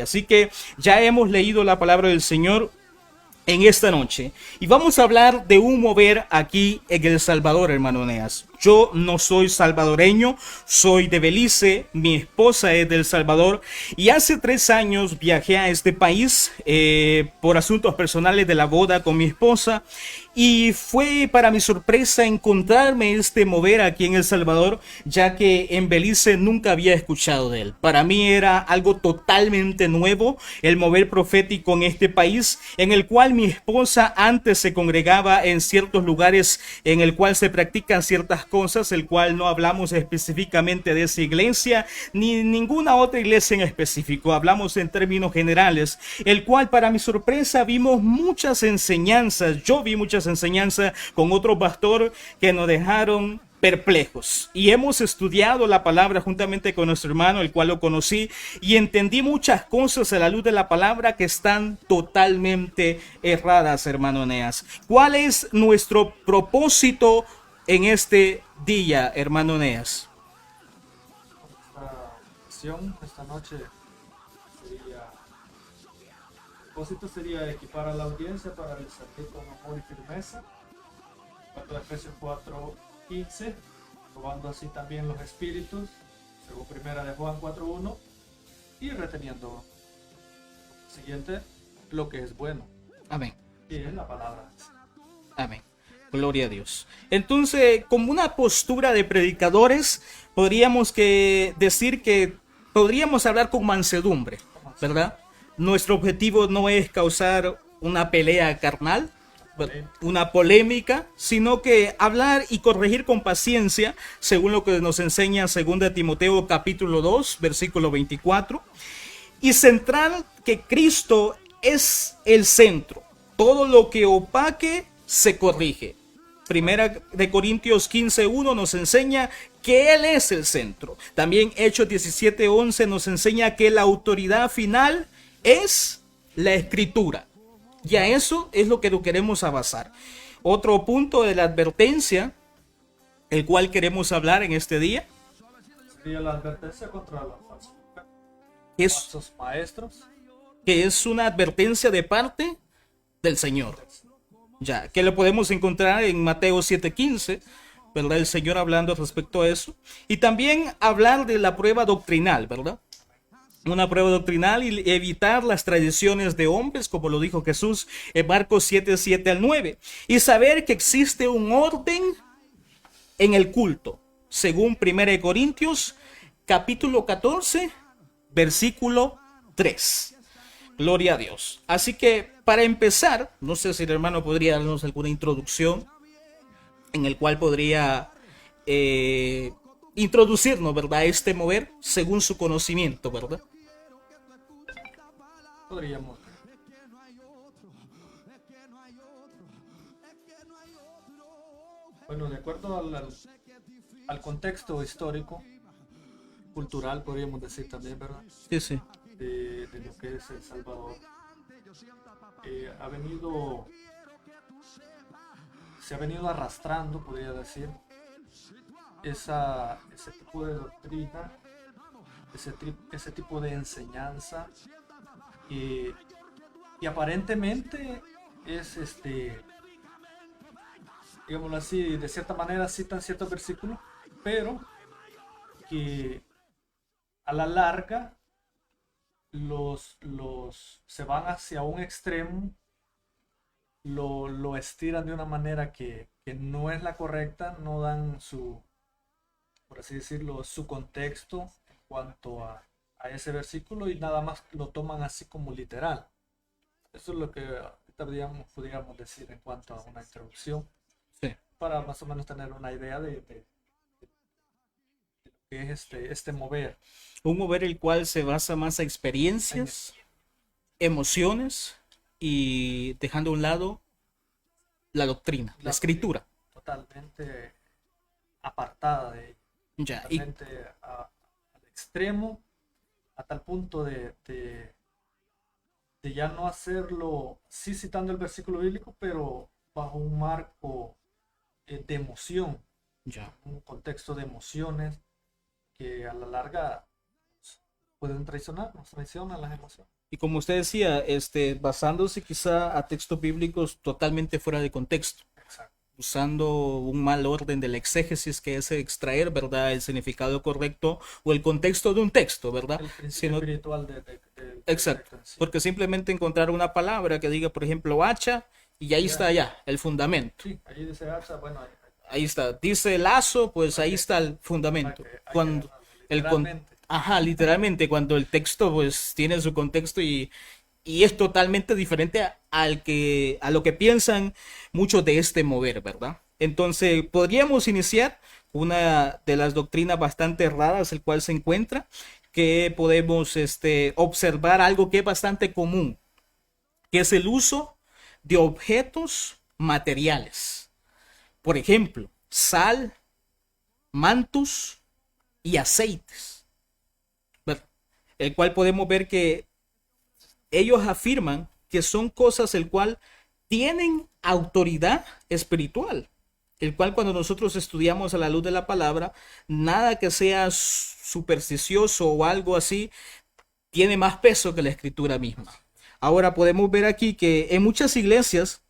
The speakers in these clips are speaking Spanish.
Así que ya hemos leído la palabra del Señor en esta noche y vamos a hablar de un mover aquí en El Salvador, hermano Neas. Yo no soy salvadoreño, soy de Belice, mi esposa es del Salvador y hace 3 años viajé a este país por asuntos personales de la boda con mi esposa y fue para mi sorpresa encontrarme este mover aquí en El Salvador, ya que en Belice nunca había escuchado de él. Para mí era algo totalmente nuevo el mover profético en este país, en el cual mi esposa antes se congregaba en ciertos lugares en el cual se practican ciertas cosas, el cual no hablamos específicamente de esa iglesia ni ninguna otra iglesia en específico, hablamos en términos generales, el cual para mi sorpresa vimos muchas enseñanzas, yo vi muchas enseñanzas con otro pastor que nos dejaron perplejos y hemos estudiado la palabra juntamente con nuestro hermano, el cual lo conocí, y entendí muchas cosas a la luz de la palabra que están totalmente erradas, hermano Eneas. ¿Cuál es nuestro propósito en este día, hermano Eneas? Esta sesión, esta noche, sería, el propósito sería equipar a la audiencia para el servir con amor y firmeza, 4 de Efesios 4:15, probando así también los espíritus, según primera de Juan 4:1, y reteniendo siguiente lo que es bueno, Amén. y es la palabra. Amén. Gloria a Dios. Entonces, como una postura de predicadores, decir que podríamos hablar con mansedumbre, ¿verdad? Nuestro objetivo no es causar una pelea carnal, una polémica, sino que hablar y corregir con paciencia, según lo que nos enseña 2 Timoteo capítulo 2, versículo 24, y centrar que Cristo es el centro. Todo lo que opaque se corrige. Primera de Corintios 15:1 nos enseña que Él es el centro. También Hechos 17:11 nos enseña que la autoridad final es la Escritura. Y a eso es lo que queremos basar. Otro punto de la advertencia, el cual queremos hablar en este día, Sería la advertencia contra los es falsos maestros. que es una advertencia de parte del Señor. Ya, que lo podemos encontrar en Mateo 7:15, ¿verdad? El Señor hablando respecto a eso. Y también hablar de la prueba doctrinal, ¿verdad? Una prueba doctrinal y evitar las tradiciones de hombres, como lo dijo Jesús en Marcos 7:7-9. Y saber que existe un orden en el culto, según 1 Corintios capítulo 14, versículo 3. Gloria a Dios. Así que para empezar, no sé si el hermano podría darnos alguna introducción en el cual podría introducirnos, ¿verdad? Este mover según su conocimiento, ¿verdad? Podríamos. Bueno, de acuerdo al contexto histórico, cultural, podríamos decir también, ¿verdad? Sí, sí. De lo que es El Salvador, ha venido, se ha venido arrastrando, podría decir, ese tipo de doctrina, ese tipo de enseñanza, y, y aparentemente es digámoslo así, de cierta manera citan ciertos versículos, pero que a la larga se van hacia un extremo, lo estiran de una manera que no es la correcta, no dan por así decirlo, su contexto en cuanto a ese versículo, y nada más lo toman así como literal. Eso es lo que podríamos decir en cuanto a una introducción, Sí. para más o menos tener una idea de qué es este mover. Un mover el cual se basa más a experiencias, emociones y dejando a un lado la doctrina, la escritura. Totalmente apartada de ella, Ya, y totalmente al extremo, a tal punto de ya no hacerlo, sí citando el versículo bíblico, pero bajo un marco de emoción, ya. un contexto de emociones que a la larga pueden traicionar, nos traicionan las emociones. Y como usted decía, basándose quizá a textos bíblicos totalmente fuera de contexto, Exacto. usando un mal orden de la exégesis, que es extraer, ¿verdad?, el significado correcto o el contexto de un texto, ¿verdad? El principio Sino, espiritual del exacto, texto en sí. porque simplemente encontrar una palabra que diga, por ejemplo, hacha, y ahí está ya el fundamento. Sí, ahí dice hacha, bueno, Ahí está. Dice lazo, pues ahí que- está el fundamento. hay que Cuando agarrarlo, el con... literalmente. Ajá, literalmente, cuando el texto pues tiene su contexto y es totalmente diferente a lo que piensan muchos de este mover, ¿verdad? Entonces, podríamos iniciar una de las doctrinas bastante raras, el cual se encuentra, que podemos observar algo que es bastante común, que es el uso de objetos materiales. Por ejemplo, sal, mantos y aceites, ¿verdad? El cual podemos ver que ellos afirman que son cosas el cual tienen autoridad espiritual, el cual cuando nosotros estudiamos a la luz de la palabra, nada que sea supersticioso o algo así tiene más peso que la escritura misma. Ahora podemos ver aquí que en muchas iglesias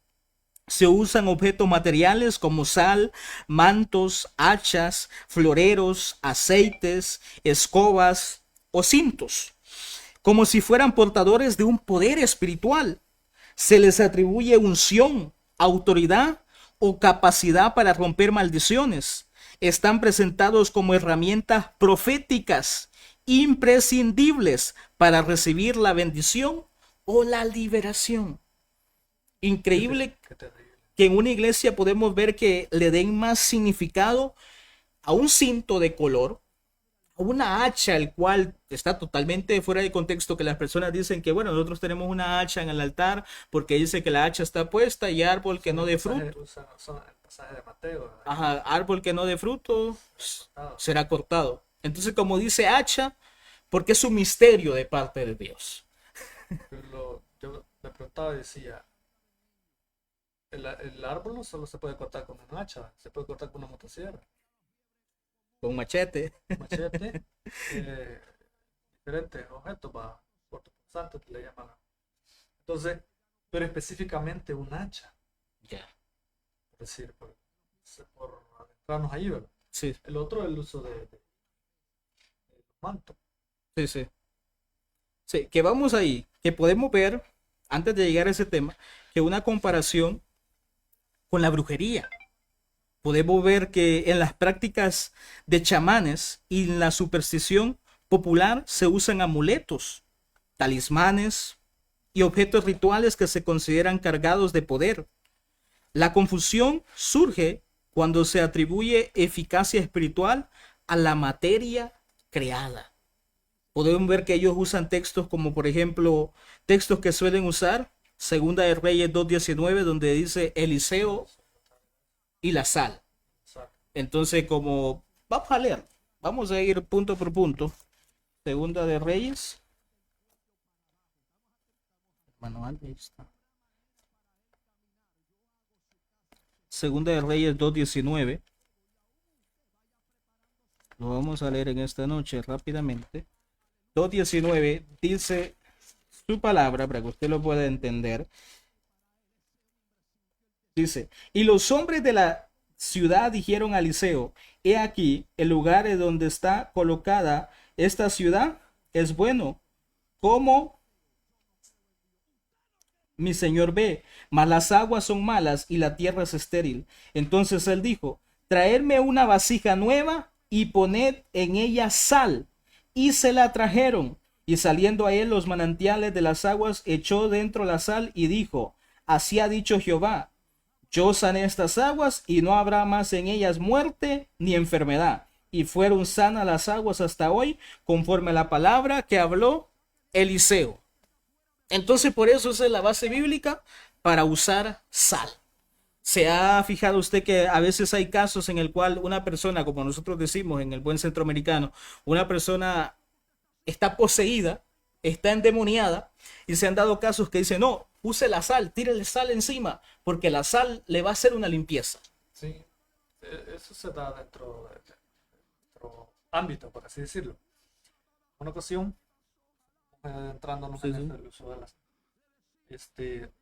se usan objetos materiales como sal, mantos, hachas, floreros, aceites, escobas o cintos, como si fueran portadores de un poder espiritual. Se les atribuye unción, autoridad o capacidad para romper maldiciones. Están presentados como herramientas proféticas imprescindibles para recibir la bendición o la liberación. Increíble Qué terrible. que en una iglesia podemos ver que le den más significado a un cinto de color, a una hacha, el cual está totalmente fuera de contexto, que las personas dicen que, bueno, nosotros tenemos una hacha en el altar porque dice que la hacha está puesta y árbol que no dé fruto. Son el pasaje de Mateo, ¿verdad? Ajá, árbol que no dé fruto Cortado. será cortado. Entonces, como dice hacha, porque es un misterio de parte de Dios. Yo me preguntaba y decía, el árbol no solo se puede cortar con un hacha, se puede cortar con una motosierra, Con machete. un machete, eh, diferentes objetos, va, cortopunzantes que le llaman. Entonces, pero específicamente un hacha, Ya. es decir, por adentrarnos ahí, ¿verdad? Sí, El otro, el uso de los mantos. sí, sí. Sí, que vamos ahí, que podemos ver, antes de llegar a ese tema, que una comparación con la brujería. Podemos ver que en las prácticas de chamanes y en la superstición popular se usan amuletos, talismanes y objetos rituales que se consideran cargados de poder. La confusión surge cuando se atribuye eficacia espiritual a la materia creada. Podemos ver que ellos usan textos como, por ejemplo, textos que suelen usar, Segunda de Reyes 2:19, donde dice Eliseo y la sal. Exacto. Entonces, como vamos a leer, vamos a ir punto por punto. Segunda de Reyes. Manual, ahí está. Segunda de Reyes 2:19. Lo vamos a leer en esta noche rápidamente. 2:19 dice su palabra para que usted lo pueda entender. Dice, y los hombres de la ciudad dijeron a Eliseo, he aquí, el lugar en donde está colocada esta ciudad es bueno, como mi señor ve, mas las aguas son malas y la tierra es estéril. Entonces él dijo, traedme una vasija nueva y poned en ella sal. Y se la trajeron. Y saliendo a él los manantiales de las aguas, echó dentro la sal y dijo, así ha dicho Jehová, yo sané estas aguas y no habrá más en ellas muerte ni enfermedad. Y fueron sanas las aguas hasta hoy, conforme a la palabra que habló Eliseo. Entonces por eso esa es la base bíblica para usar sal. ¿Se ha fijado usted que a veces hay casos en el cual una persona, como nosotros decimos en el buen centroamericano, una persona está poseída, está endemoniada, y se han dado casos que dicen, no, use la sal, tírele sal encima, porque la sal le va a hacer una limpieza? Sí, eso se da dentro de nuestro ámbito, por así decirlo. Una ocasión entrándonos Sí, en sí. el uso de las... Este,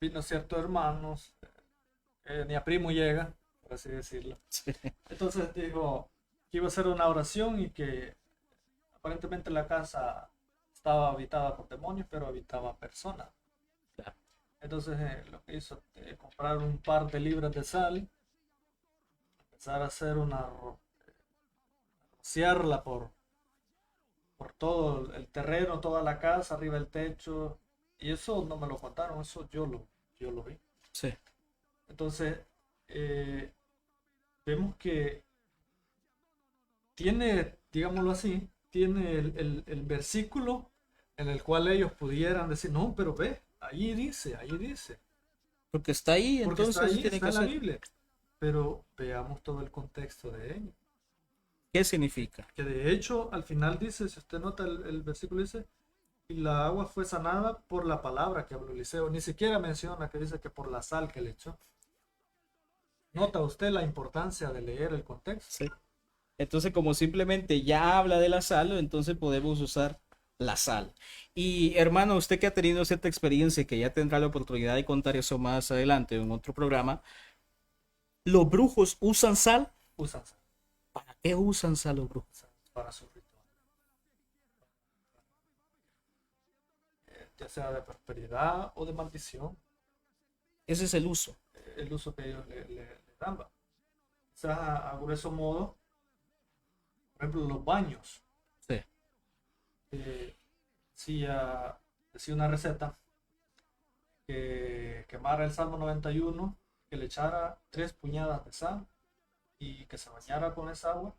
vino ciertos hermanos, ni a primo llega, por así decirlo. Sí. Entonces dijo que iba a hacer una oración y que aparentemente la casa estaba habitada por demonios, pero habitaba personas. Claro. Entonces lo que hizo, comprar un par de libras de sal, empezar a hacer rociarla por todo el terreno, toda la casa, arriba el techo. Y eso no me lo contaron, eso yo lo vi. Sí. Entonces, eh, vemos que tiene, digámoslo así, tiene el versículo en el cual ellos pudieran decir, no, pero ve, ahí dice, Porque está ahí, porque está entonces ahí, tiene está que en la ser. Biblia. Pero veamos todo el contexto de ello. ¿Qué significa? Que de hecho, al final dice, si usted nota el versículo dice, y la agua fue sanada por la palabra que habló Eliseo. Ni siquiera menciona que dice que por la sal que le echó. ¿Nota usted la importancia de leer el contexto? Sí. Entonces, como simplemente ya habla de la sal, entonces podemos usar la sal. Y hermano, usted que ha tenido cierta experiencia y que ya tendrá la oportunidad de contar eso más adelante en otro programa, ¿los brujos usan sal? Usan sal ¿Para qué usan sal los brujos? para su ritual. Ya sea de prosperidad o de maldición, Ese es el uso. el uso que ellos le dan. Quizás a grueso modo, por ejemplo, los baños. Sí. Decía, decía una receta que quemara el Salmo 91, que le echara 3 puñadas de sal y que se bañara con esa agua,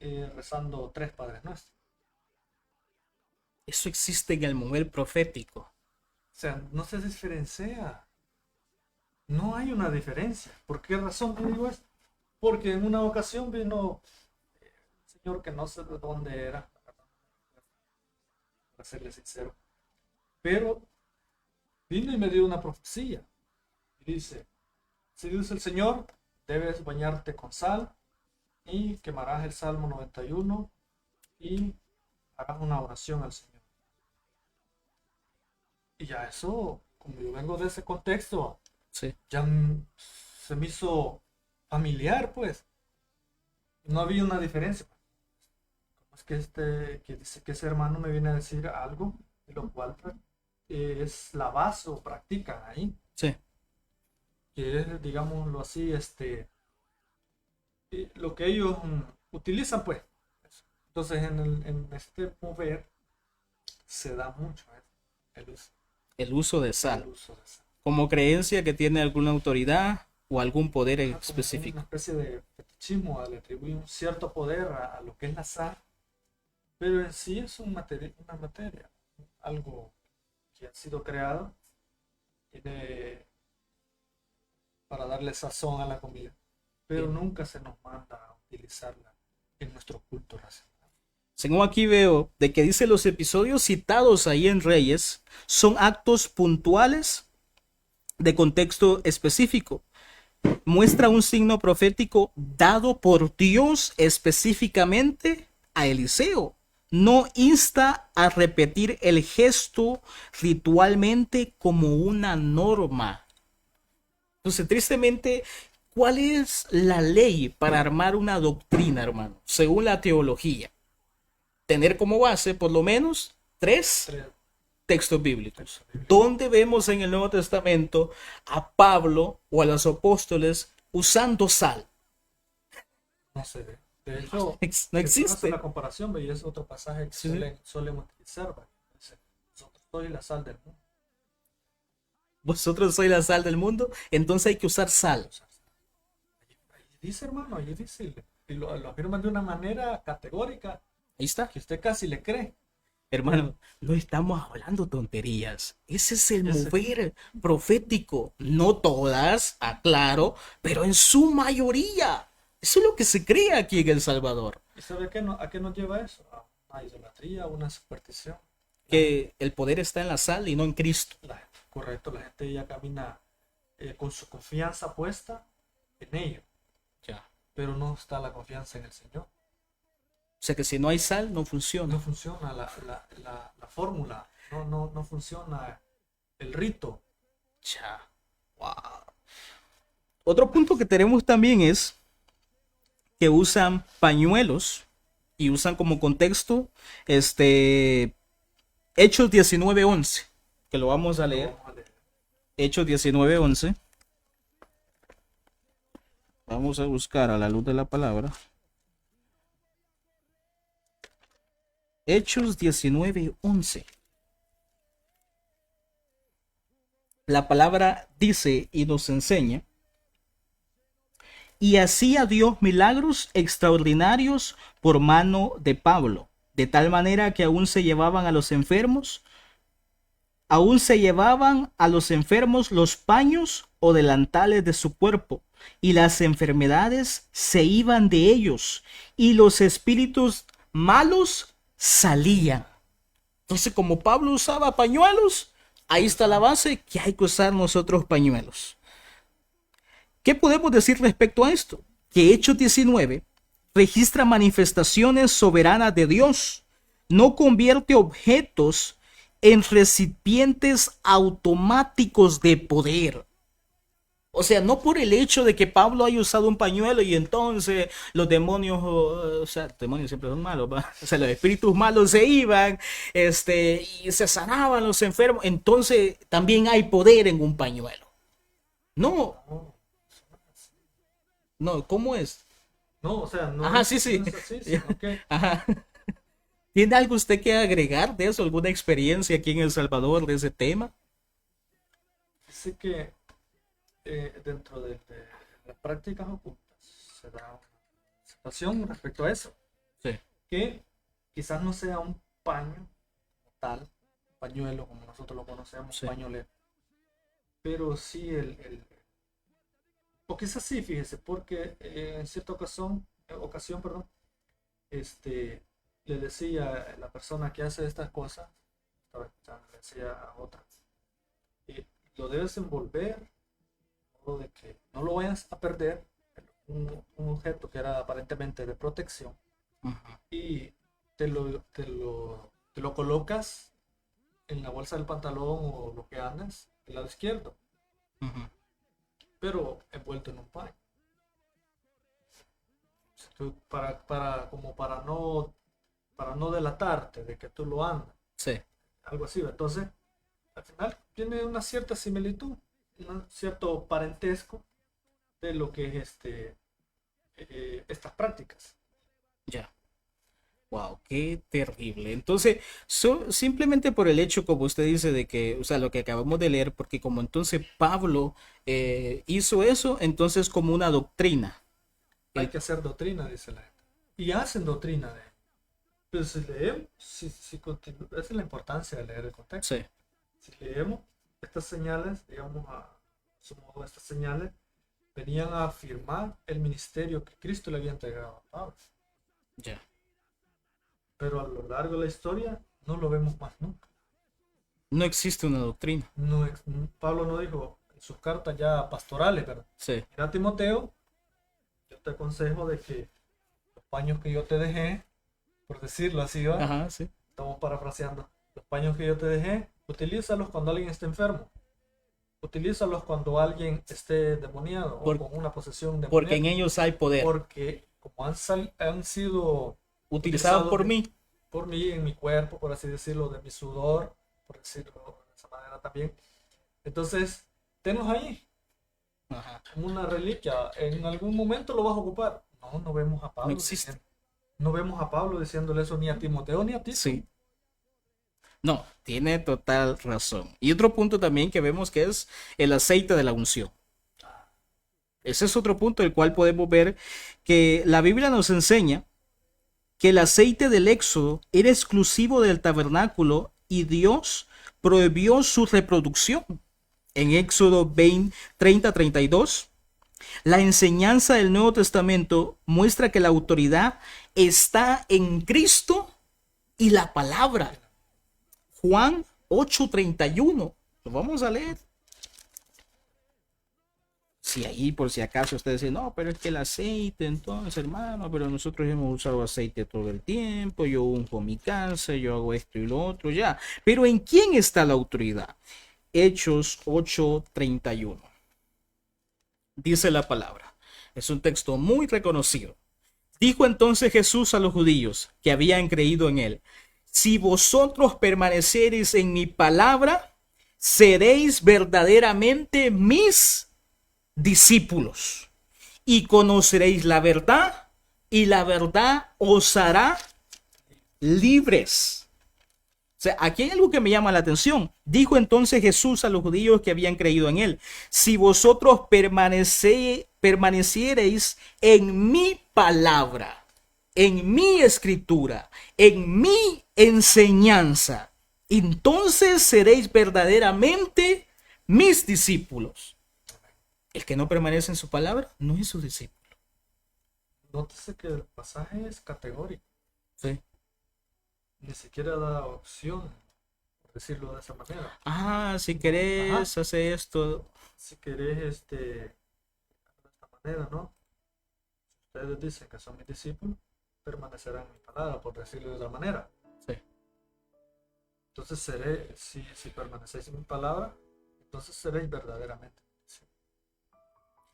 rezando 3 Padres Nuestros. Eso existe en el mover profético. O sea, no se diferencia. No hay una diferencia. ¿Por qué razón te digo esto? Porque en una ocasión vino un señor que no sé de dónde era, para serle sincero, pero vino y me dio una profecía. Y dice, si dice el Señor, debes bañarte con sal y quemarás el Salmo 91 y harás una oración al Señor. Y ya eso, como yo vengo de ese contexto, Sí. ya se me hizo familiar, pues. No había una diferencia. ¿Cómo es que que dice que ese hermano me viene a decir algo, de lo cual pues, es la base o practican ahí? Sí. Que es, digámoslo así, lo que ellos utilizan, pues. Entonces, en este mover se da mucho el uso, El uso de el sal. uso de esa. Como creencia que tiene alguna autoridad o algún poder Como una específico. especie de fetichismo, le atribuye un cierto poder a lo que es la sal, pero en sí es una materia, algo que ha sido creado tiene para darle sazón a la comida, pero Bien. nunca se nos manda a utilizarla en nuestro culto racional. Según aquí veo, de que dice los episodios citados ahí en Reyes son actos puntuales de contexto específico. Muestra un signo profético dado por Dios específicamente a Eliseo. No insta a repetir el gesto ritualmente como una norma. Entonces, tristemente, ¿cuál es la ley para armar una doctrina, hermano? Según la teología, tener como base por lo menos tres Tres textos bíblicos. textos bíblicos. ¿Dónde vemos en el Nuevo Testamento a Pablo o a los apóstoles usando sal? No se ve. De hecho, No si tú haces existe. la comparación, y es otro pasaje que Sí, sí. suelen utilizar. ¿Va? Dice, nosotros soy la sal del mundo. Vosotros sois la sal del mundo, entonces hay que usar sal. O sea, ahí dice, hermano, ahí dice, y lo afirman de una manera categórica Ahí está. que usted casi le cree. Hermano, no estamos hablando tonterías. Ese es el Ese- mover profético. No todas, aclaro, pero en su mayoría. Eso es lo que se cree aquí en El Salvador. ¿Y sabe a qué nos lleva eso? A una idolatría, a una superstición. Que el poder está en la sal y no en Cristo. Correcto, la gente ya camina con su confianza puesta en ello, Ya. pero no está la confianza en el Señor. O sea que si no hay sal, no funciona. No funciona la fórmula, no funciona el rito. Ya. Wow. Otro punto que tenemos también es que usan pañuelos y usan como contexto Hechos 19:11, que lo vamos a leer. Vamos a leer. Hechos 19:11. Vamos a buscar a la luz de la palabra. Hechos 19:11. La palabra dice y nos enseña: y hacía Dios milagros extraordinarios por mano de Pablo, de tal manera que aún se llevaban a los enfermos los paños o delantales de su cuerpo, y las enfermedades se iban de ellos, y los espíritus malos salían. Entonces, como Pablo usaba pañuelos, ahí está la base que hay que usar nosotros pañuelos. ¿Qué podemos decir respecto a esto? Que Hechos 19 registra manifestaciones soberanas de Dios. No convierte objetos en recipientes automáticos de poder. O sea, no por el hecho de que Pablo haya usado un pañuelo y entonces los demonios, o sea, los demonios siempre son malos, ¿va? O sea, los espíritus malos se iban, y se sanaban los enfermos. Entonces también hay poder en un pañuelo. No, no, ¿cómo es? No, o sea, no, Ajá, es, sí, sí. no es así, sino que Ajá. ¿Tiene algo usted que agregar de eso? ¿Alguna experiencia aquí en El Salvador de ese tema? dice que dentro de las prácticas ocultas se da una situación respecto a eso, Sí. que quizás no sea un paño como tal, pañuelo como nosotros lo conocemos, Sí. pañolero, pero sí o quizás sí, fíjese, porque en cierta ocasión, perdón, le decía a la persona que hace estas cosas, estaba escuchando, le decía a otra, lo debes envolver, de que no lo vayas a perder, un objeto que era aparentemente de protección, Ajá. y te lo colocas en la bolsa del pantalón o lo que andas, del lado izquierdo, Ajá. pero envuelto en un paño. Como para no delatarte de que tú lo andas, Sí. algo así. Entonces, al final tiene una cierta similitud, un cierto parentesco de lo que es estas prácticas. Ya. Wow, qué terrible. Entonces, simplemente por el hecho, como usted dice, de que, o sea, lo que acabamos de leer, porque como entonces Pablo hizo eso, entonces como una doctrina. Hay que hacer doctrina, dice la gente. Y hacen doctrina de. Pero si leemos, esa es la importancia de leer el contexto. Sí, Si leemos estas señales, digamos a su modo, estas señales venían a afirmar el ministerio que Cristo le había entregado a Pablo. ya. Pero a lo largo de la historia no lo vemos más nunca. No existe una doctrina. No, Pablo no dijo en sus cartas ya pastorales, pero Sí. mira, Timoteo, yo te aconsejo de que los paños que yo te dejé, por decirlo así, ¿va? Ajá, sí. Estamos parafraseando, los paños que yo te dejé, utilízalos cuando alguien esté enfermo, utilízalos cuando alguien esté endemoniado o con una posesión Porque en demoníaca, ellos hay poder. porque como han sido Utilizados por mí. por mí, en mi cuerpo, por así decirlo, de mi sudor, por decirlo de esa manera también. Entonces, tenlos ahí, Ajá. como una reliquia. En algún momento lo vas a ocupar. No vemos a Pablo. No existe. No vemos a Pablo diciéndole eso ni a Timoteo ni a Tito. Sí. No, tiene total razón. Y otro punto también que vemos que es el aceite de la unción. Ese es otro punto del cual podemos ver que la Biblia nos enseña que el aceite del Éxodo era exclusivo del tabernáculo y Dios prohibió su reproducción. En Éxodo 30:32, la enseñanza del Nuevo Testamento muestra que la autoridad está en Cristo y la palabra. Juan 8:31. Lo vamos a leer. Si ahí por si acaso ustedes dicen, no, pero es que el aceite, entonces, hermano, pero nosotros hemos usado aceite todo el tiempo, yo unjo mi casa, yo hago esto y lo otro, ya. Pero ¿en quién está la autoridad? Hechos 8:31. Dice la palabra. Es un texto muy reconocido. Dijo entonces Jesús a los judíos que habían creído en él: si vosotros permanecereis en mi palabra, seréis verdaderamente mis discípulos y conoceréis la verdad, y la verdad os hará libres. O sea, aquí hay algo que me llama la atención. Dijo entonces Jesús a los judíos que habían creído en él: si vosotros permaneciereis en mi palabra, en mi escritura, en mi enseñanza, entonces seréis verdaderamente mis discípulos. El que no permanece en su palabra no es su discípulo. Nótese que el pasaje es categórico. Sí. Ni siquiera da opción, por decirlo de esa manera. Si querés, Ajá. hace esto. Si querés, de esta manera, ¿no? Si ustedes dicen que son mis discípulos, permanecerán en mi palabra, por decirlo de otra manera. Sí. Entonces si permanecéis en mi palabra, entonces seréis verdaderamente mis discípulos.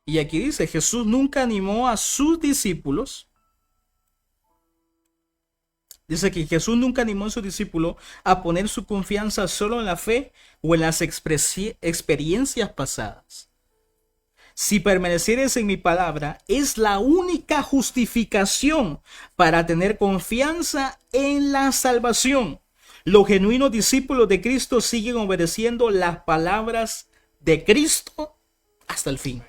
Y aquí dice, Jesús nunca animó a sus discípulos. Dice que Jesús nunca animó a sus discípulos a poner su confianza solo en la fe o en las experiencias pasadas. Si permanecieres en mi palabra, es la única justificación para tener confianza en la salvación. Los genuinos discípulos de Cristo siguen obedeciendo las palabras de Cristo hasta el fin.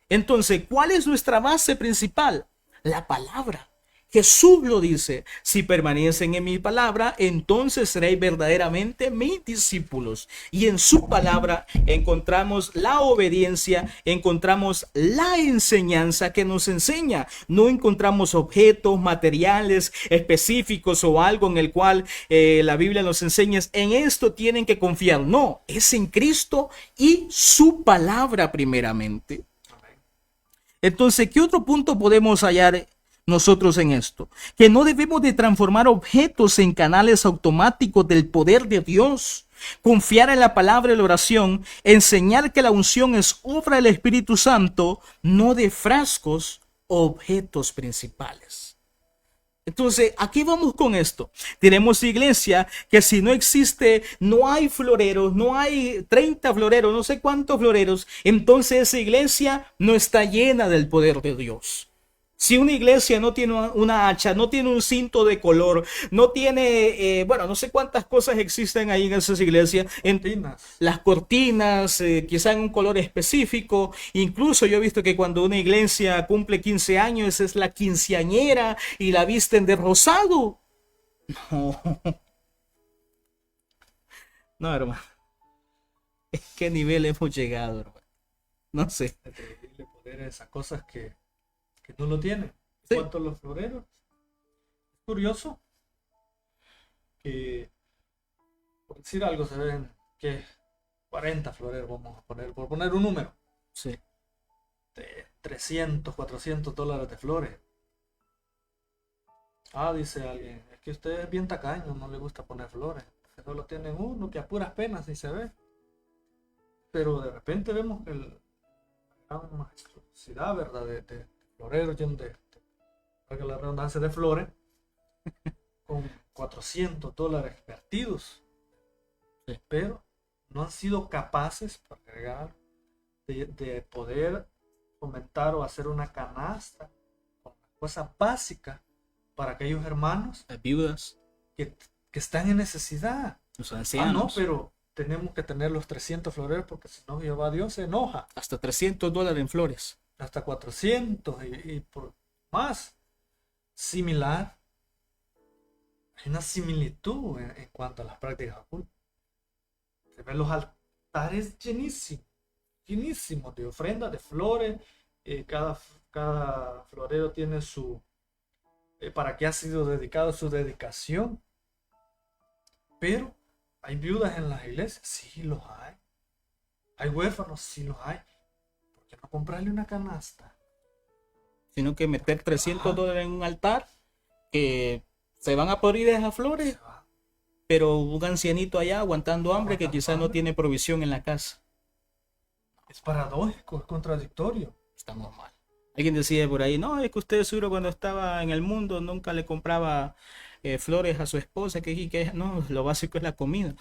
Entonces, ¿cuál es nuestra base principal? La palabra. Jesús lo dice: si permanecen en mi palabra, entonces seréis verdaderamente mis discípulos. Y en su palabra encontramos la obediencia, encontramos la enseñanza que nos enseña. No encontramos objetos, materiales específicos o algo en el cual la Biblia nos enseña: en esto tienen que confiar. No, es en Cristo y su palabra primeramente. Entonces, ¿qué otro punto podemos hallar nosotros en esto? Que no debemos de transformar objetos en canales automáticos del poder de Dios. Confiar en la palabra y la oración, enseñar que la unción es obra del Espíritu Santo, no de frascos o objetos principales. Entonces, ¿a qué vamos con esto? Tenemos iglesia que si no existe, no hay floreros, no hay 30 floreros, no sé cuántos floreros, entonces esa iglesia no está llena del poder de Dios. Si una iglesia no tiene una hacha, no tiene un cinto de color, no tiene, no sé cuántas cosas existen ahí en esas iglesias. Las cortinas, quizá en un color específico. Incluso yo he visto que cuando una iglesia cumple 15 años, esa es la quinceañera y la visten de rosado. No, no, hermano. ¿En qué nivel hemos llegado, hermano? No sé. Es terrible poder esas cosas que no lo tienen. En Sí. cuanto a los floreros, es curioso que, por decir algo, se ven que 40 floreros, vamos a poner, por poner un número, Sí. de 300, $400 de flores. Dice alguien, es que usted es bien tacaño, no le gusta poner flores. Solo tienen uno que a puras penas sí se ve. Pero de repente vemos que la majestuosidad, ¿verdad? De floreros llenos para la redundancia, de flores, con $400 vertidos. Sí. Pero no han sido capaces, para agregar, de poder fomentar o hacer una canasta con cosas básicas para aquellos hermanos Las viudas, que están en necesidad. los No, ancianos. pero tenemos que tener los 300 floreros porque si no, Jehová Dios se enoja. Hasta $300 en flores. Hasta 400 y por más. Similar. Hay una similitud en cuanto a las prácticas ocultas. Se ven los altares llenísimos de ofrendas, de flores. Cada florero tiene su para qué ha sido dedicado, su dedicación. Pero ¿hay viudas en las iglesias? Sí los hay. ¿Hay huérfanos? Sí los hay. que no comprarle una canasta. Sino que meter $300 Ajá. en un altar, que se van a podrir esas flores, Se va pero un ancianito allá aguantando hambre que aguantando quizás no hambre. tiene provisión en la casa. Es paradójico, es contradictorio. Estamos mal. Alguien decía por ahí, no, es que usted seguro cuando estaba en el mundo nunca le compraba flores a su esposa, que no, lo básico es la comida.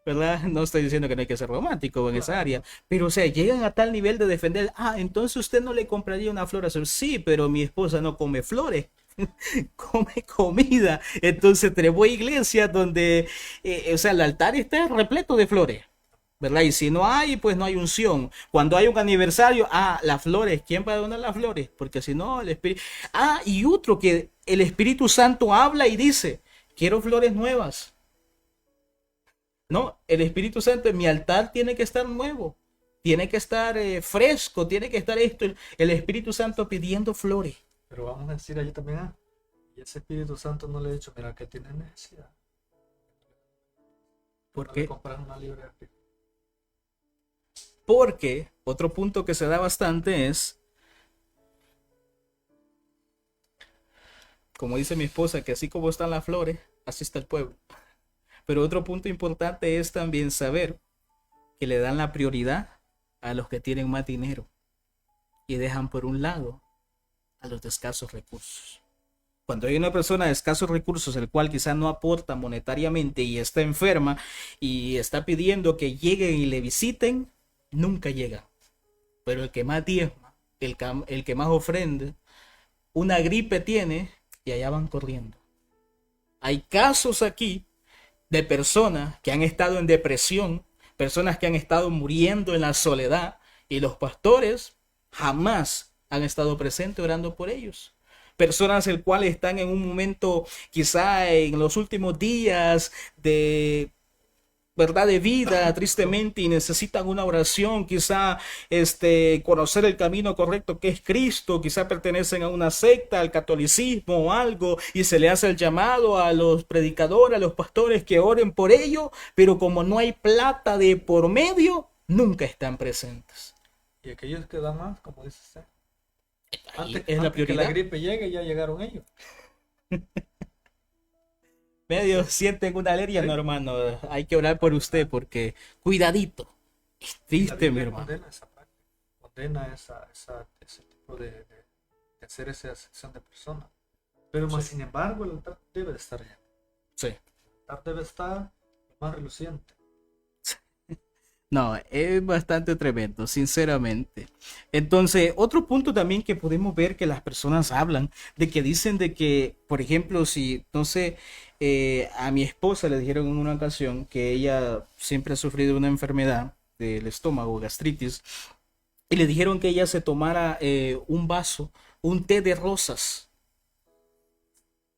¿Verdad? No estoy diciendo que no hay que ser romántico en esa área, Claro. pero o sea, llegan a tal nivel de defender, entonces usted no le compraría una flor a su... Sí, pero mi esposa no come flores, come comida. Entonces tenemos iglesias donde, o sea, el altar está repleto de flores, ¿verdad? Y si no hay, pues no hay unción. Cuando hay un aniversario, las flores, ¿quién va a donar las flores? Porque si no, el Espíritu... y otro que el Espíritu Santo habla y dice, quiero flores nuevas. No, el Espíritu Santo en mi altar tiene que estar nuevo, tiene que estar fresco, tiene que estar esto. El Espíritu Santo pidiendo flores. Pero vamos a decir allí también, y ese Espíritu Santo no le ha dicho, mira, que tiene necesidad. Que no le Porque, compras una libra de espíritu. porque otro punto que se da bastante es, como dice mi esposa, que así como están las flores, así está el pueblo. Pero otro punto importante es también saber que le dan la prioridad a los que tienen más dinero y dejan por un lado a los de escasos recursos. Cuando hay una persona de escasos recursos, el cual quizá no aporta monetariamente y está enferma y está pidiendo que lleguen y le visiten, nunca llega. Pero el que más diezma, el que más ofrenda, una gripe tiene y allá van corriendo. Hay casos aquí de personas que han estado en depresión, personas que han estado muriendo en la soledad y los pastores jamás han estado presentes orando por ellos. Personas el cual están en un momento quizá en los últimos días de verdad de vida tristemente y necesitan una oración, quizá conocer el camino correcto que es Cristo, quizá pertenecen a una secta, al catolicismo o algo y se le hace el llamado a los predicadores, a los pastores que oren por ello, pero como no hay plata de por medio, nunca están presentes. Y aquellos que dan más, como dice usted, Ahí es la antes que la prioridad. gripe llegue, ya llegaron ellos. Medio sienten una alergia, no Sí. hermano, hay que orar por usted porque cuidadito. Es Y la triste, mi Biblia hermano. condena esa práctica, condena ese tipo de hacer esa sección de personas. Pero Sí, más sin embargo, el altar debe de estar lleno. sí. El altar debe estar lo más reluciente. No, es bastante tremendo, sinceramente. Entonces, otro punto también que podemos ver que las personas hablan, de que dicen de que, por ejemplo, si, no sé, a mi esposa le dijeron en una ocasión que ella siempre ha sufrido una enfermedad del estómago, gastritis, y le dijeron que ella se tomara un vaso, un té de rosas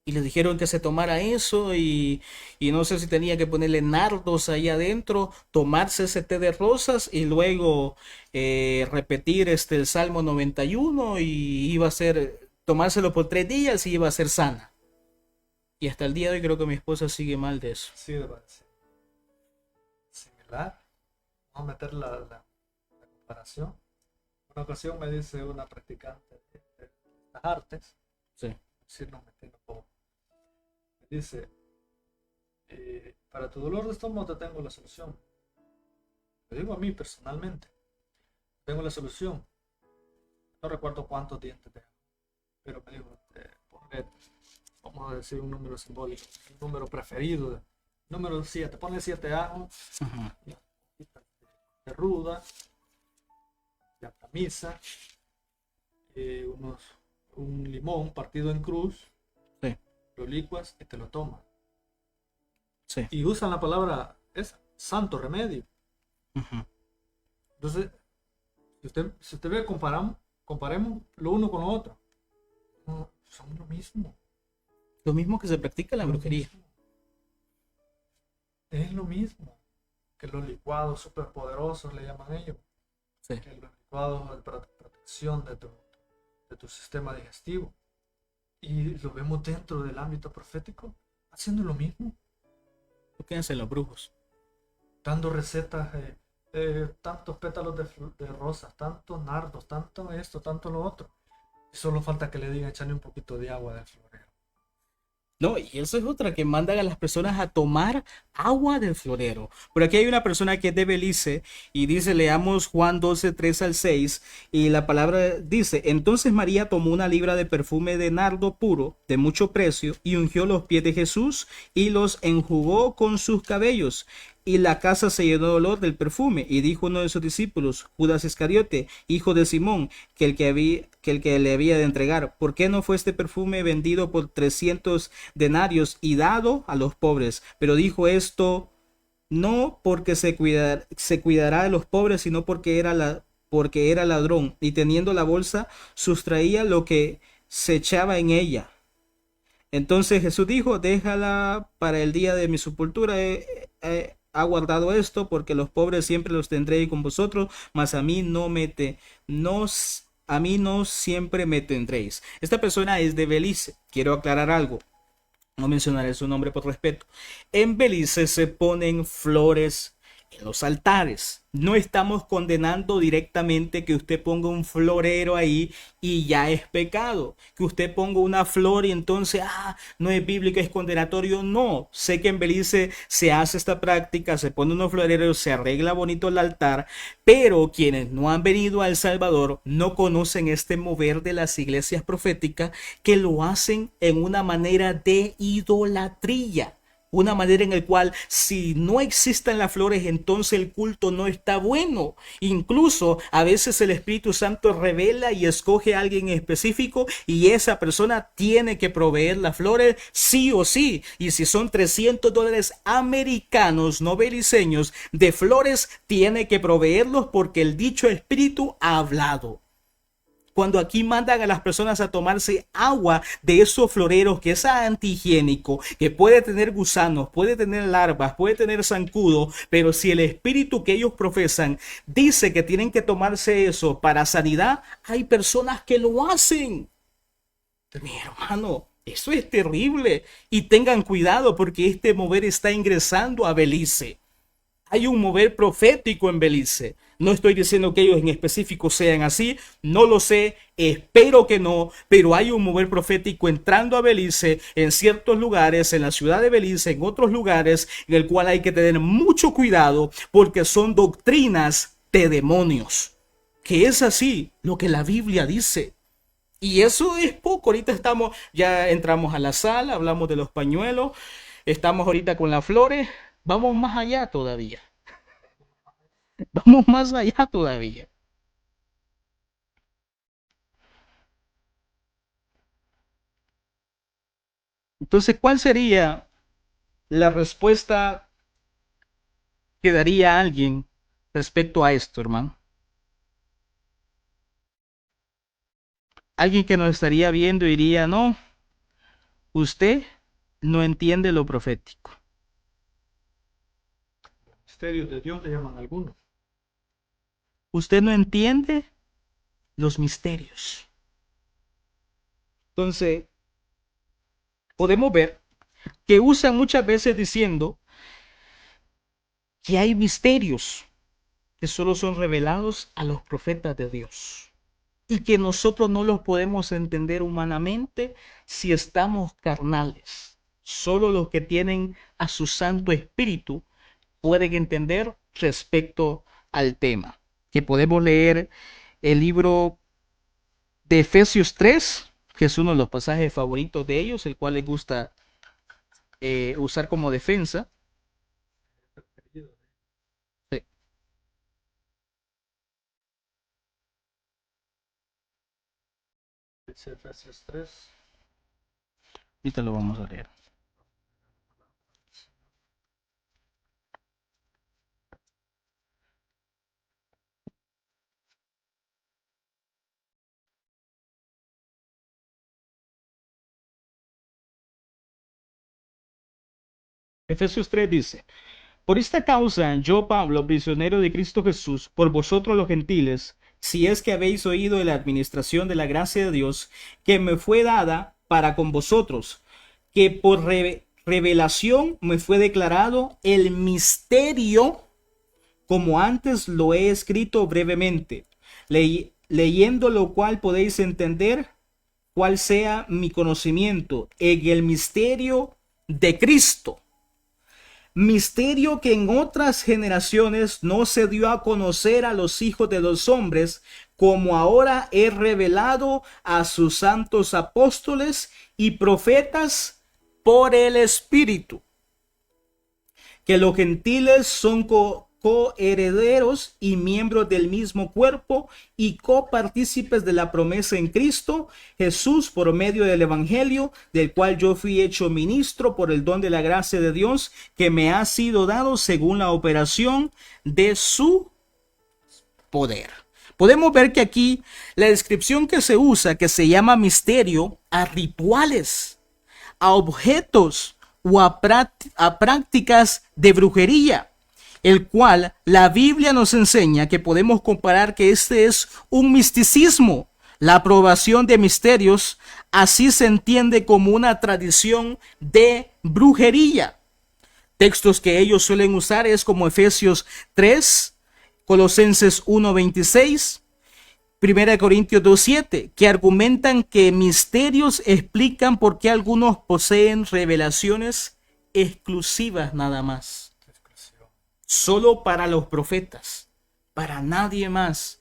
y le dijeron que se tomara eso y no sé si tenía que ponerle nardos ahí adentro, tomarse ese té de rosas y luego repetir el Salmo 91 y iba a ser, tomárselo por 3 días y iba a ser sana. Y hasta el día de hoy creo que mi esposa sigue mal de eso. Sí, debe de ser similar. Vamos a meter la comparación. Una ocasión me dice una practicante de las artes, Sí, si no me entiendo cómo, me dice, para tu dolor de estómago te tengo la solución. Le digo a mí personalmente, tengo la solución. No recuerdo cuántos dientes tengo, pero me dijo, ponle, vamos a decir un número simbólico, un número preferido, número 7, ponle 7 ajos, ajá, una hojita de ruda, de camisa, un limón partido en cruz, sí, lo licuas y te lo tomas. sí, Y usan la palabra esa, santo remedio. ajá. Entonces, si usted ve, comparemos lo uno con lo otro. No, son lo mismo. Lo mismo que se practica en la Lo brujería. mismo. Es lo mismo que los licuados superpoderosos le llaman ellos. Sí. Que los licuados para protección de tu sistema digestivo. Y lo vemos dentro del ámbito profético haciendo lo mismo. ¿Qué hacen los brujos? Dando recetas tantos pétalos de rosas, tantos nardos, tanto esto, tanto lo otro. Y solo falta que le digan echarle un poquito de agua del florero. No, y eso es otra, que mandan a las personas a tomar agua del florero. Por aquí hay una persona que es de Belice y dice, leamos Juan 12 3 al 6, y la palabra dice, entonces María tomó una libra de perfume de nardo puro, de mucho precio, y ungió los pies de Jesús y los enjugó con sus cabellos. Y la casa se llenó de olor del perfume. Y dijo uno de sus discípulos, Judas Iscariote, hijo de Simón, que el que le había de entregar, ¿por qué no fue este perfume vendido por 300 denarios y dado a los pobres? Pero dijo esto no porque se cuidará de los pobres, sino porque era ladrón. Y teniendo la bolsa, sustraía lo que se echaba en ella. Entonces Jesús dijo, déjala para el día de mi sepultura. Ha guardado esto porque los pobres siempre los tendré con vosotros, mas a mí a mí no siempre me tendréis. Esta persona es de Belice. Quiero aclarar algo. No mencionaré su nombre por respeto. En Belice se ponen flores en los altares. No estamos condenando directamente que usted ponga un florero ahí y ya es pecado. Que usted ponga una flor y entonces, no es bíblico, es condenatorio. No, sé que en Belice se hace esta práctica, se pone unos floreros, se arregla bonito el altar, pero quienes no han venido a El Salvador no conocen este mover de las iglesias proféticas, que lo hacen en una manera de idolatría. Una manera en la cual si no existen las flores, entonces el culto no está bueno. Incluso a veces el Espíritu Santo revela y escoge a alguien específico y esa persona tiene que proveer las flores sí o sí. Y si son $300 americanos, no beliceños, de flores, tiene que proveerlos porque el dicho Espíritu ha hablado. Cuando aquí mandan a las personas a tomarse agua de esos floreros que es antihigiénico, que puede tener gusanos, puede tener larvas, puede tener zancudo, pero si el espíritu que ellos profesan dice que tienen que tomarse eso para sanidad, hay personas que lo hacen. Mi hermano, eso es terrible. Y tengan cuidado porque este mover está ingresando a Belice. Hay un mover profético en Belice. No estoy diciendo que ellos en específico sean así, no lo sé, espero que no, pero hay un mover profético entrando a Belice en ciertos lugares, en la ciudad de Belice, en otros lugares, en el cual hay que tener mucho cuidado porque son doctrinas de demonios. Que es así lo que la Biblia dice. Y eso es poco. Ahorita ya entramos a la sala, hablamos de los pañuelos, estamos ahorita con las flores. Vamos más allá todavía. Vamos más allá todavía. Entonces, ¿cuál sería la respuesta que daría alguien respecto a esto, hermano? Alguien que nos estaría viendo diría, no, usted no entiende lo profético. Misterios de Dios le llaman algunos. Usted no entiende los misterios. Entonces, podemos ver que usan muchas veces diciendo que hay misterios que solo son revelados a los profetas de Dios y que nosotros no los podemos entender humanamente si estamos carnales. Solo los que tienen a su Santo Espíritu pueden entender respecto al tema. Que podemos leer el libro de Efesios 3, que es uno de los pasajes favoritos de ellos, el cual les gusta usar como defensa. Sí, Dice Efesios 3. ahorita lo vamos a leer. Efesios 3 dice, por esta causa yo, Pablo, prisionero de Cristo Jesús, por vosotros los gentiles, si es que habéis oído de la administración de la gracia de Dios, que me fue dada para con vosotros, que por revelación me fue declarado el misterio como antes lo he escrito brevemente, leyendo lo cual podéis entender cuál sea mi conocimiento en el misterio de Cristo. Misterio que en otras generaciones no se dio a conocer a los hijos de los hombres, como ahora he revelado a sus santos apóstoles y profetas por el Espíritu, que los gentiles son coherederos y miembros del mismo cuerpo y copartícipes de la promesa en Cristo Jesús por medio del Evangelio, del cual yo fui hecho ministro por el don de la gracia de Dios que me ha sido dado según la operación de su poder. Podemos ver que aquí la descripción que se usa, que se llama misterio, a rituales, a objetos o a prácticas de brujería, el cual la Biblia nos enseña que podemos comparar que este es un misticismo. La aprobación de misterios así se entiende como una tradición de brujería. Textos que ellos suelen usar es como Efesios 3, Colosenses 1:26, 1 Corintios 2:7, que argumentan que misterios explican por qué algunos poseen revelaciones exclusivas nada más. Solo para los profetas, para nadie más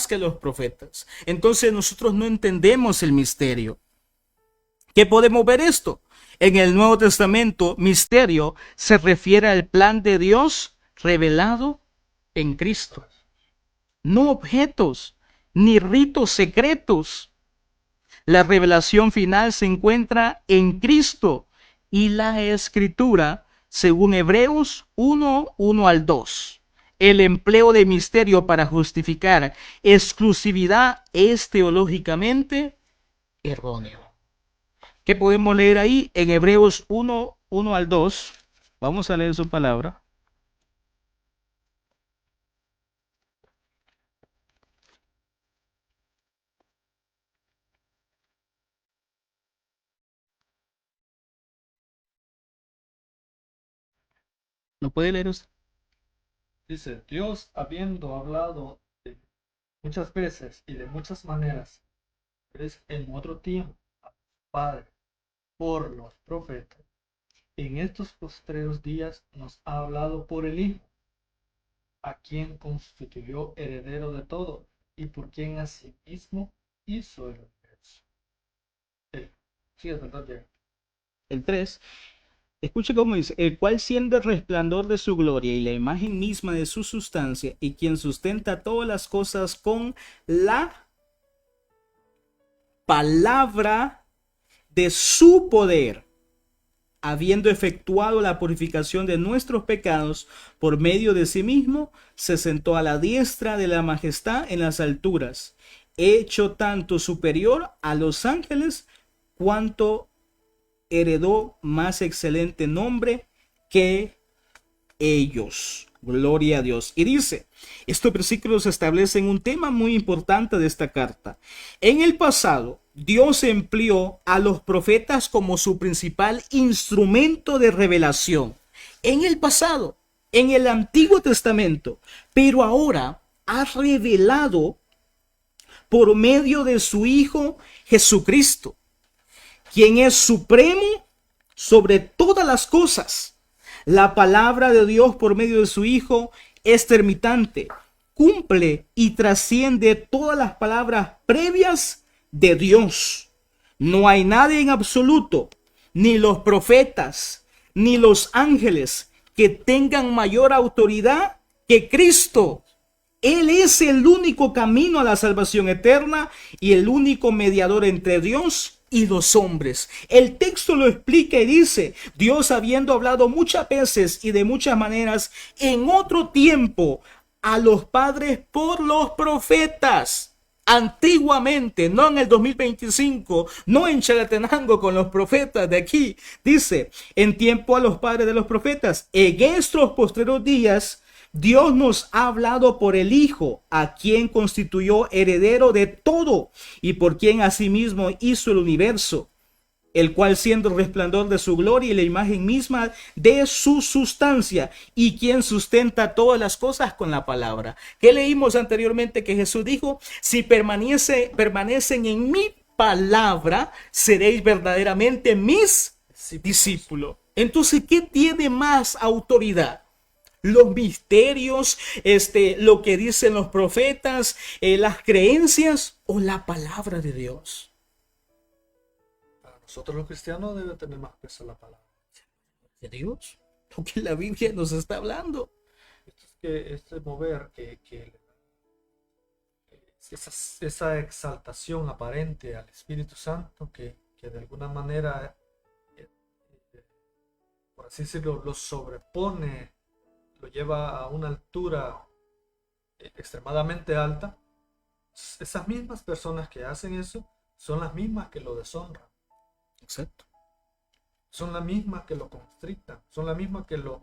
que los profetas. Entonces nosotros no entendemos el misterio. ¿Qué podemos ver esto? En el Nuevo Testamento, misterio se refiere al plan de Dios revelado en Cristo. No objetos, ni ritos secretos. La revelación final se encuentra en Cristo y la Escritura, según Hebreos 1:1 al 2. El empleo de misterio para justificar exclusividad es teológicamente erróneo. ¿Qué podemos leer ahí en Hebreos 1:1 al 2? Vamos a leer su palabra. ¿Lo puede leer usted? Dice, Dios habiendo hablado muchas veces y de muchas maneras, es en otro tiempo, Padre, por los profetas, en estos postreros días nos ha hablado por el Hijo, a quien constituyó heredero de todo y por quien asimismo hizo el universo. Sí, es verdad, ya. El 3. Escuche cómo dice, el cual siendo el resplandor de su gloria y la imagen misma de su sustancia, y quien sustenta todas las cosas con la palabra de su poder, habiendo efectuado la purificación de nuestros pecados por medio de sí mismo, se sentó a la diestra de la majestad en las alturas, hecho tanto superior a los ángeles, cuanto heredó más excelente nombre que ellos. Gloria a Dios. Y dice, estos versículos establecen un tema muy importante de esta carta. En el pasado, Dios empleó a los profetas como su principal instrumento de revelación. En el pasado, en el Antiguo Testamento, pero ahora ha revelado por medio de su Hijo Jesucristo, quien es supremo sobre todas las cosas. La palabra de Dios por medio de su Hijo es termitante, cumple y trasciende todas las palabras previas de Dios. No hay nadie en absoluto, ni los profetas, ni los ángeles, que tengan mayor autoridad que Cristo. Él es el único camino a la salvación eterna y el único mediador entre Dios y los hombres. El texto lo explica y dice, Dios habiendo hablado muchas veces y de muchas maneras en otro tiempo a los padres por los profetas. Antiguamente, no en el 2025, no en Chalatenango con los profetas de aquí. Dice, en tiempo a los padres de los profetas. En estos postreros días, Dios nos ha hablado por el Hijo, a quien constituyó heredero de todo y por quien asimismo hizo el universo. el cual siendo el resplandor de su gloria y la imagen misma de su sustancia, y quien sustenta todas las cosas con la palabra. ¿Qué leímos anteriormente que Jesús dijo? Si permanecen en mi palabra, seréis verdaderamente mis discípulos. Entonces, ¿qué tiene más autoridad? Los misterios, lo que dicen los profetas, las creencias o la palabra de Dios. Para nosotros los cristianos debe tener más peso la palabra ¿De Dios? Lo que la Biblia nos está hablando. Esto es que este mover esa exaltación aparente al Espíritu Santo que de alguna manera eh, eh, por así decirlo lo sobrepone, lo lleva a una altura extremadamente alta. Esas mismas personas que hacen eso son las mismas que lo deshonran. Exacto. Son las mismas que lo constrictan, son las mismas que lo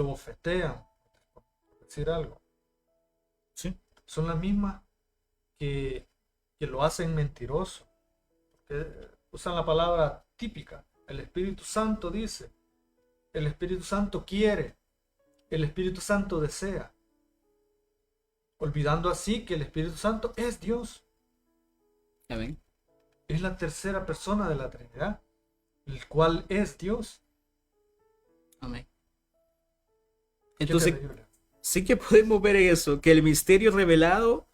bofetean, por decir algo. Sí. Son las mismas que lo hacen mentiroso. Porque usan la palabra típica. El Espíritu Santo dice, el Espíritu Santo quiere, el Espíritu Santo desea. Olvidando así que el Espíritu Santo es Dios. Amén. Es la tercera persona de la Trinidad, el cual es Dios. Amén. Qué Entonces, terrible. sí que podemos ver eso, que el misterio revelado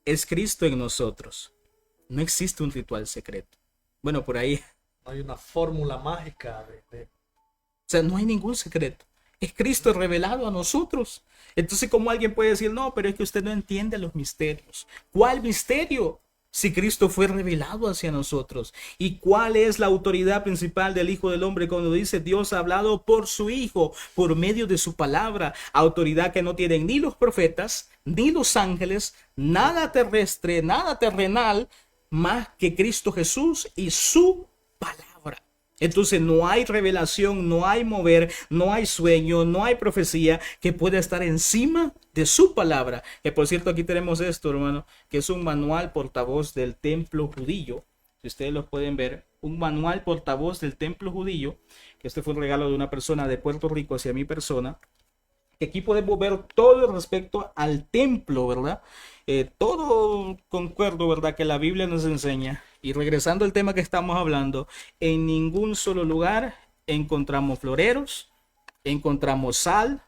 es Cristo en nosotros. No existe un ritual secreto. Bueno, por ahí. No hay una fórmula mágica O sea, no hay ningún secreto. Es Cristo revelado a nosotros. Entonces, ¿cómo alguien puede decir, no, pero es que usted no entiende los misterios? ¿Cuál misterio? Si Cristo fue revelado hacia nosotros. ¿Y cuál es la autoridad principal del Hijo del Hombre cuando dice Dios ha hablado por su Hijo, por medio de su palabra? Autoridad que no tienen ni los profetas, ni los ángeles, nada terrestre, nada terrenal, más que Cristo Jesús y su palabra. Entonces no hay revelación, no hay mover, no hay sueño, no hay profecía que pueda estar encima de su palabra. Que por cierto aquí tenemos esto, hermano, que es un manual portavoz del templo judío. Si ustedes lo pueden ver, un manual portavoz del templo judío, que este fue un regalo de una persona de Puerto Rico hacia mi persona. Aquí podemos ver todo respecto al templo, ¿verdad? Todo concuerdo, ¿verdad? Que la Biblia nos enseña. Y regresando al tema que estamos hablando, en ningún solo lugar encontramos floreros, encontramos sal,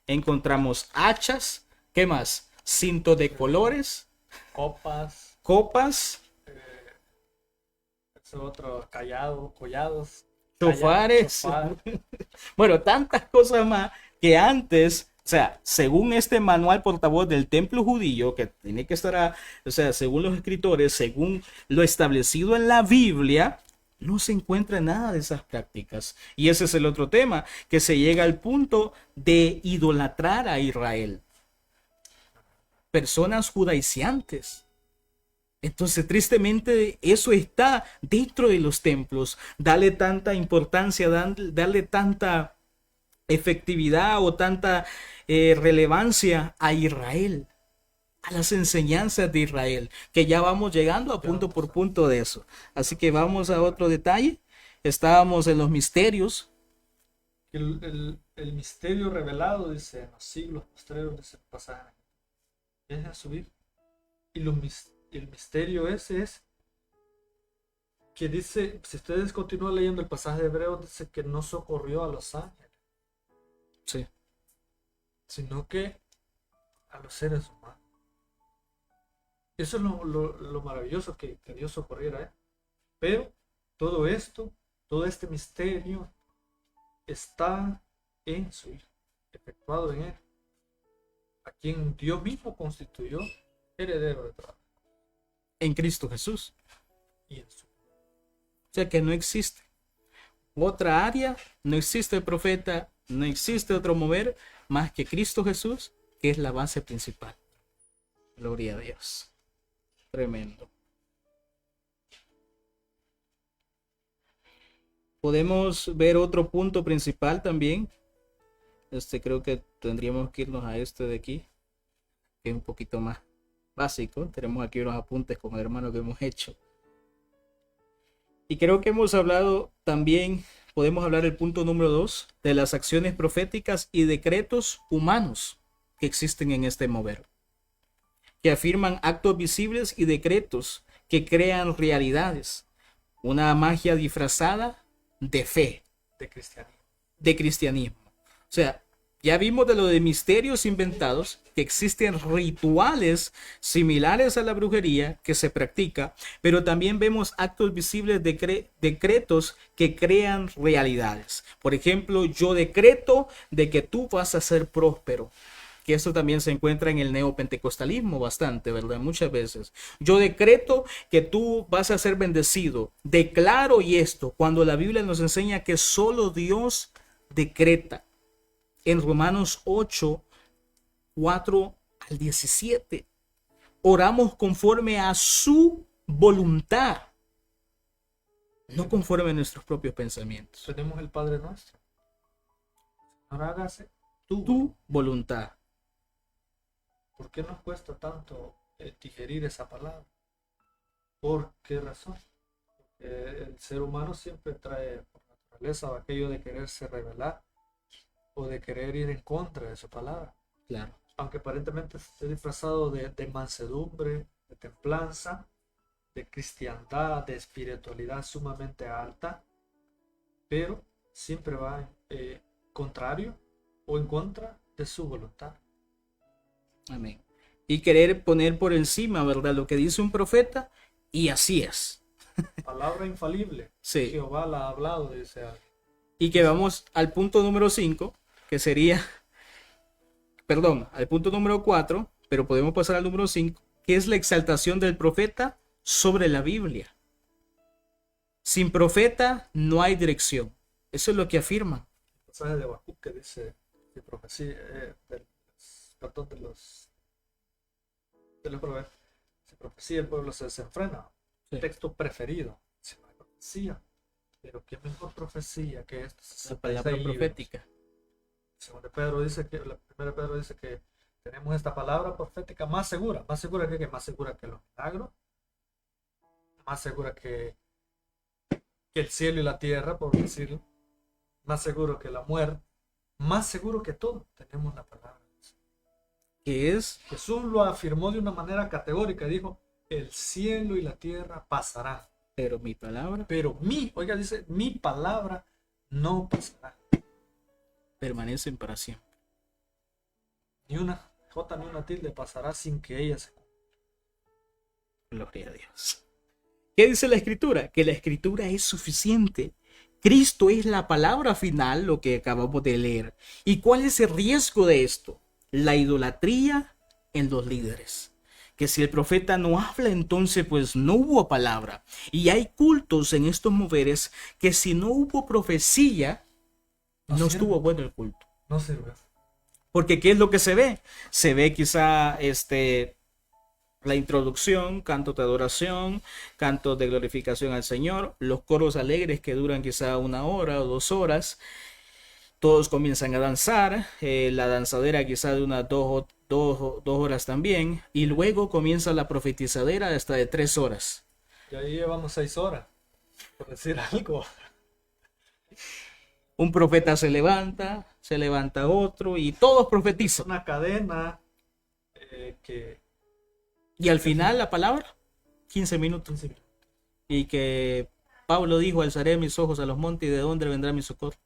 encontramos hachas, ¿qué más? Cinto de colores, copas, eso otro, collados, chofares. Bueno, tantas cosas más que antes. O sea, según este manual portavoz del templo judío, que tiene que estar, o sea, según los escritores, según lo establecido en la Biblia, no se encuentra nada de esas prácticas. Y ese es el otro tema, que se llega al punto de idolatrar a Israel. Personas judaiciantes. Entonces, tristemente, eso está dentro de los templos. Dale tanta importancia, darle tanta efectividad o tanta relevancia a Israel, a las enseñanzas de Israel, que ya vamos llegando a punto por punto de eso. Así que vamos a otro detalle. Estábamos en los misterios. El misterio revelado, dice, en los siglos postreros, dice el pasaje. Deja subir. Y el misterio ese es que dice, si ustedes continúan leyendo el pasaje de Hebreos, dice que no socorrió a los ángeles. Sí. Sino que a los seres humanos. Eso es lo maravilloso que Dios socorriera. Pero todo esto, todo este misterio está en su Hijo, efectuado en Él, a quien Dios mismo constituyó heredero de todo. En Cristo Jesús. Y en su. O sea que no existe otra área, no existe profeta, no existe otro mover más que Cristo Jesús, que es la base principal. Gloria a Dios. Tremendo. Podemos ver otro punto principal también. Creo que tendríamos que irnos a este de aquí, que es un poquito más básico. Tenemos aquí unos apuntes con el hermano que hemos hecho. Y creo que hemos hablado también, podemos hablar el punto número 2, de las acciones proféticas y decretos humanos que existen en este mover, que afirman actos visibles y decretos que crean realidades. Una magia disfrazada de fe, De cristianismo. de cristianismo. O sea, ya vimos de lo de misterios inventados, que existen rituales similares a la brujería que se practica, pero también vemos actos visibles, decretos que crean realidades. Por ejemplo, yo decreto de que tú vas a ser próspero. Que esto también se encuentra en el neopentecostalismo bastante, ¿verdad? Muchas veces. Yo decreto que tú vas a ser bendecido. Declaro y esto, cuando la Biblia nos enseña que solo Dios decreta. En Romanos 8, 4 al 17. Oramos conforme a su voluntad, no conforme a nuestros propios pensamientos. Tenemos el Padre Nuestro. Ahora hágase Tu voluntad. ¿Por qué nos cuesta tanto digerir esa palabra? ¿Por qué razón? Porque el ser humano siempre trae por naturaleza aquello de quererse rebelar o de querer ir en contra de su palabra. Claro. Aunque aparentemente esté disfrazado de mansedumbre, de templanza, de cristiandad, de espiritualidad sumamente alta, pero siempre va contrario o en contra de su voluntad. Amén. Y querer poner por encima, ¿verdad? Lo que dice un profeta, y así es. Palabra infalible. Sí. Jehová la ha hablado, dice alguien. Y que vamos al punto número 5, que sería, perdón, al punto número 4, pero podemos pasar al número 5, que es la exaltación del profeta sobre la Biblia. Sin profeta no hay dirección. Eso es lo que afirma. El pasaje de Habacuc que dice de profecía, perdón, de los proverbios. Si profecía el pueblo se desenfrena. Sí. Texto preferido. Si no hay profecía. Pero qué mejor profecía que esto. La palabra profética. Segundo Pedro dice que, la primera Pedro dice que tenemos esta palabra profética más segura que más segura que los milagros, más segura que el cielo y la tierra, por decirlo, más seguro que la muerte, más seguro que todo. Tenemos la palabra. Que es, Jesús lo afirmó de una manera categórica, dijo, el cielo y la tierra pasarán, pero mi palabra pero oiga, dice, mi palabra no pasará. permanecen para siempre. Ni una jota ni una tilde pasará sin que ella se cumpla. Gloria a Dios. ¿Qué dice la Escritura? Que la Escritura es suficiente. Cristo es la palabra final, lo que acabamos de leer. ¿Y cuál es el riesgo de esto? La idolatría en los líderes. Que si el profeta no habla, entonces pues no hubo palabra. Y hay cultos en estos moveres que si no hubo profecía, no estuvo bueno el culto. No sirve. Porque ¿qué es lo que se ve? Se ve quizá la introducción, canto de adoración, canto de glorificación al Señor, los coros alegres que duran quizá 1 hora o 2 horas. Todos comienzan a danzar, la danzadera quizá de unas 2 horas también, y luego comienza la profetizadera hasta de 3 horas. Y ahí llevamos 6 horas, por decir algo. Un profeta se levanta otro, y todos Es profetizan. una cadena que... Y al final la palabra, 15 minutos. 15 minutos. Y que Pablo dijo, alzaré mis ojos a los montes y de dónde vendrá mi socorro.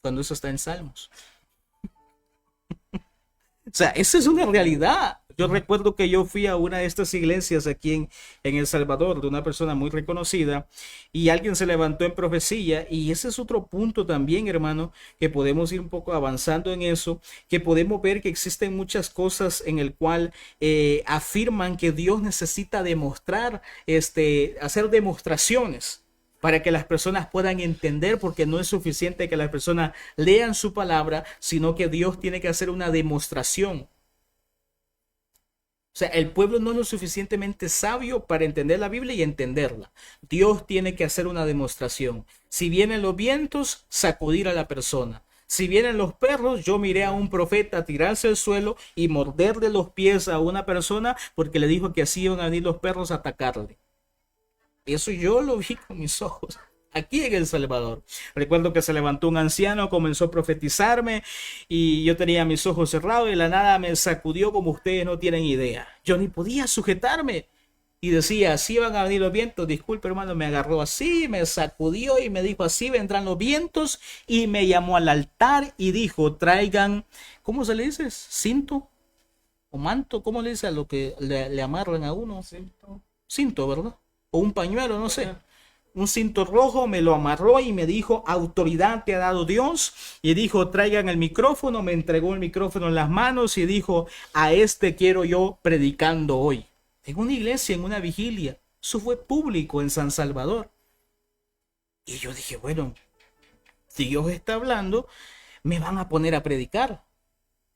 Cuando eso está en Salmos. O sea, esa es una realidad. Yo recuerdo que yo fui a una de estas iglesias aquí en El Salvador, de una persona muy reconocida, y alguien se levantó en profecía, y ese es otro punto también, hermano, que podemos ir un poco avanzando en eso, que podemos ver que existen muchas cosas en el cual afirman que Dios necesita demostrar, hacer demostraciones para que las personas puedan entender, porque no es suficiente que las personas lean su palabra, sino que Dios tiene que hacer una demostración. O sea, el pueblo no es lo suficientemente sabio para entender la Biblia y entenderla. Dios tiene que hacer una demostración. Si vienen los vientos, sacudir a la persona. Si vienen los perros, yo miré a un profeta tirarse al suelo y morderle los pies a una persona porque le dijo que así iban a venir los perros a atacarle. Eso yo lo vi con mis ojos. Aquí en El Salvador. Recuerdo que se levantó un anciano, comenzó a profetizarme y yo tenía mis ojos cerrados y de la nada me sacudió como ustedes no tienen idea. Yo ni podía sujetarme. Y decía, así van a venir los vientos. Disculpe, hermano, me agarró así, me sacudió y me dijo, así vendrán los vientos. Y me llamó al altar y dijo, traigan, ¿cómo se le dice? ¿Cinto? ¿O manto? ¿Cómo le dice a lo que le amarran a uno? Cinto. Cinto, ¿verdad? O un pañuelo, no sé. Un cinto rojo, me lo amarró y me dijo, autoridad te ha dado Dios. Y dijo, traigan el micrófono, me entregó el micrófono en las manos y dijo, a este quiero yo predicando hoy. En una iglesia, en una vigilia. Eso fue público en San Salvador. Y yo dije, bueno, si Dios está hablando, me van a poner a predicar.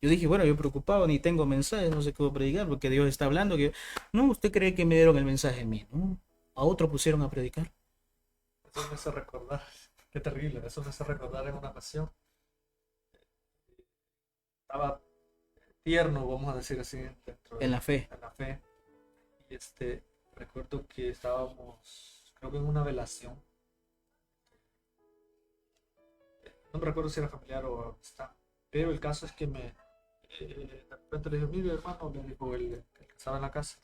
Yo dije, bueno, yo preocupado, ni tengo mensaje, no sé cómo predicar, porque Dios está hablando. No, ¿usted cree que me dieron el mensaje a mí? No, a otro pusieron a predicar. Eso me hace recordar, qué terrible, eso me hace recordar en una ocasión. Estaba tierno, vamos a decir así, dentro En la fe. en la fe. Y recuerdo que estábamos, creo que en una velación. No me recuerdo si era familiar o amistad. Pero el caso es que de repente le dije, mire hermano, le dijo el que estaba en la casa,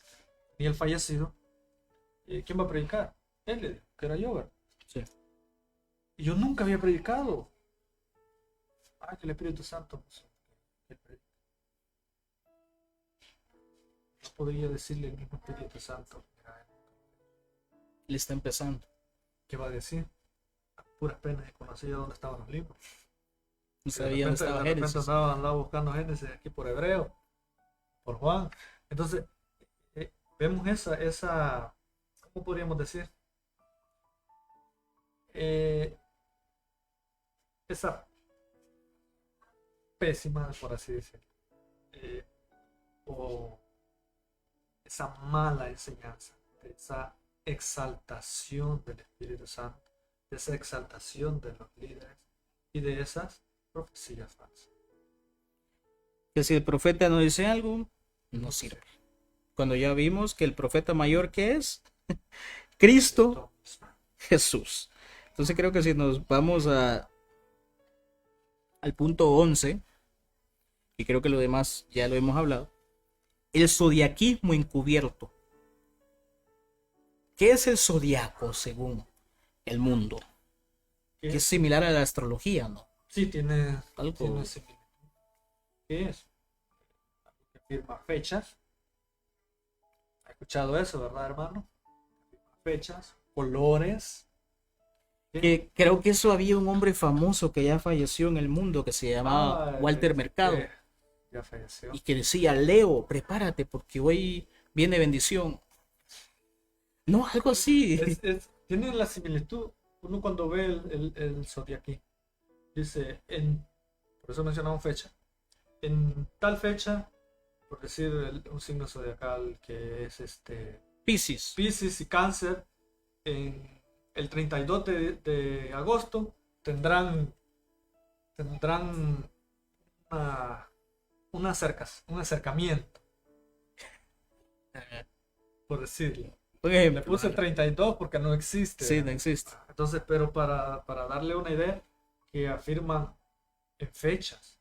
y el fallecido, ¿quién va a predicar? Él le dijo, que era yo, ¿verdad? Sí. Y yo nunca había predicado. Ah, que el Espíritu Santo. Pues, no podía decirle al mismo Espíritu Santo. Mira, Le está empezando. ¿qué va a decir? A puras penas que conocía dónde estaban los libros. No De sabía dónde estaba repente Génesis. andaba buscando Génesis aquí por Hebreo, por Juan. Entonces, vemos ¿cómo podríamos decir? Esa pésima, por así decirlo, o esa mala enseñanza, de esa exaltación del Espíritu Santo, de esa exaltación de los líderes y de esas profecías falsas. Que si el profeta no dice algo, no sirve. Cuando ya vimos que el profeta mayor que es Cristo Jesús. Entonces creo que si nos vamos al punto 11, y creo que lo demás ya lo hemos hablado, el zodiaquismo encubierto. ¿Qué es el zodiaco según el mundo? Que es similar a la astrología, ¿no? Sí, tiene Algo. similitud. ¿Qué es? Algo que firma fechas. ¿Has escuchado eso, verdad, hermano? Firma fechas, colores. Que creo que eso había un hombre famoso que ya falleció en el mundo que se llamaba Walter Mercado Ya falleció. y que decía, Leo, prepárate porque hoy viene bendición. No, algo así. Tiene la similitud. Uno cuando ve el zodiaquí, dice, por eso mencionamos fecha. En tal fecha, por decir un signo zodiacal que es Piscis. Piscis y Cáncer, en el 32 de agosto tendrán un acercamiento, por decirlo. Por Le ejemplo, puse el 32 porque no existe. sí, no existe. Entonces, pero para darle una idea, que afirman en fechas.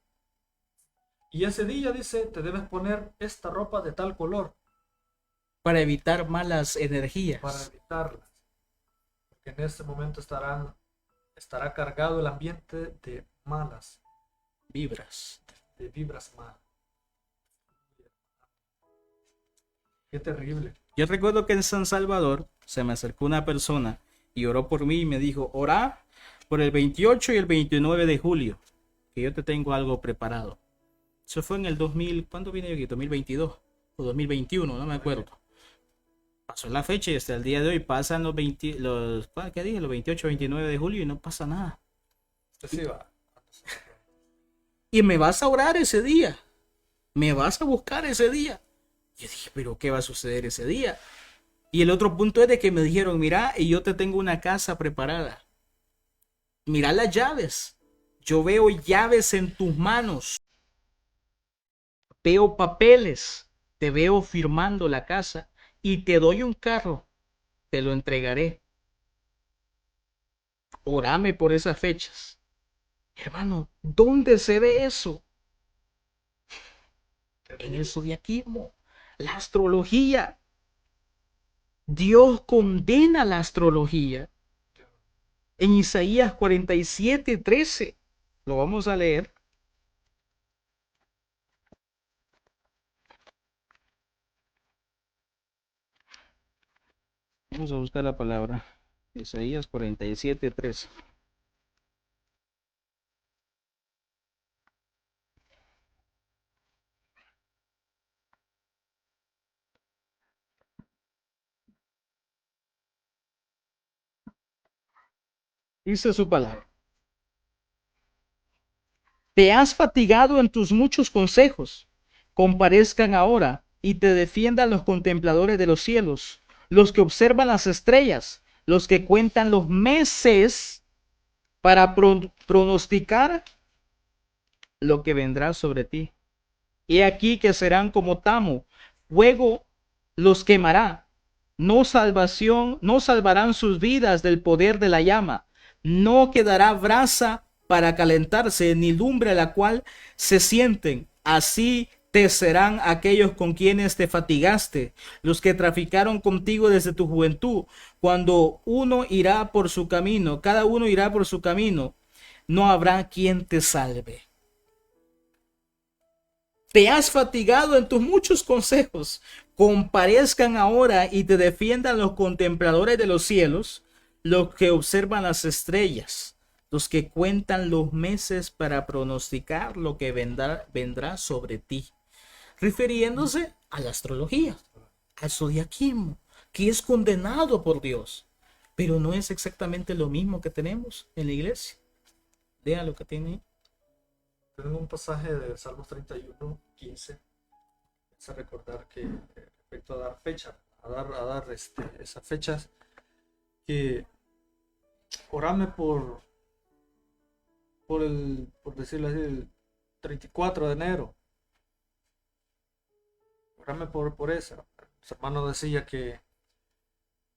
Y ese día dice, te debes poner esta ropa de tal color. Para evitar malas energías. Para evitarlas. Porque en ese momento estará cargado el ambiente de malas. Vibras. De vibras malas. Qué terrible. Yo recuerdo que en San Salvador se me acercó una persona y oró por mí y me dijo, orá por el 28 y el 29 de julio, que yo te tengo algo preparado. Eso fue en el 2000, ¿cuándo vine yo aquí? 2022 o 2021, no me acuerdo. Pasó la fecha y hasta el día de hoy pasan ¿qué dije? Los 28, 29 de julio y no pasa nada. Sí, va. Y me vas a orar ese día. Me vas a buscar ese día. Yo dije, pero ¿qué va a suceder ese día? Y el otro punto es de que me dijeron, mira, y yo te tengo una casa preparada. Mira las llaves. Yo veo llaves en tus manos. Veo papeles. Te veo firmando la casa. Y te doy un carro. te lo entregaré. Orame por esas fechas. Hermano, ¿dónde se ve eso? En el zodiaquismo, la astrología. Dios condena la astrología. En Isaías 47:13, lo vamos a leer. Vamos a buscar la palabra. Isaías 47:13. Dice su palabra. Te has fatigado en tus muchos consejos. Comparezcan ahora y te defiendan los contempladores de los cielos, los que observan las estrellas, los que cuentan los meses para pronosticar lo que vendrá sobre ti. He aquí que serán como tamo, fuego los quemará. No salvación, no salvarán sus vidas del poder de la llama. No quedará brasa para calentarse, ni lumbre a la cual se sienten. Así te serán aquellos con quienes te fatigaste, los que traficaron contigo desde tu juventud. Cuando uno irá por su camino, cada uno irá por su camino, no habrá quien te salve. Te has fatigado en tus muchos consejos. Comparezcan ahora y te defiendan los contempladores de los cielos, los que observan las estrellas, los que cuentan los meses para pronosticar lo que vendrá sobre ti. Refiriéndose a la astrología, al zodiaquismo, que es condenado por Dios, pero no es exactamente lo mismo que tenemos en la iglesia. Vean lo que tiene ahí. Tengo un pasaje de Salmos 31:15. Es a recordar que respecto a dar fecha, a dar esas fechas, que orame por decirlo así, el 34 de enero. Orame por eso. Los hermanos decía que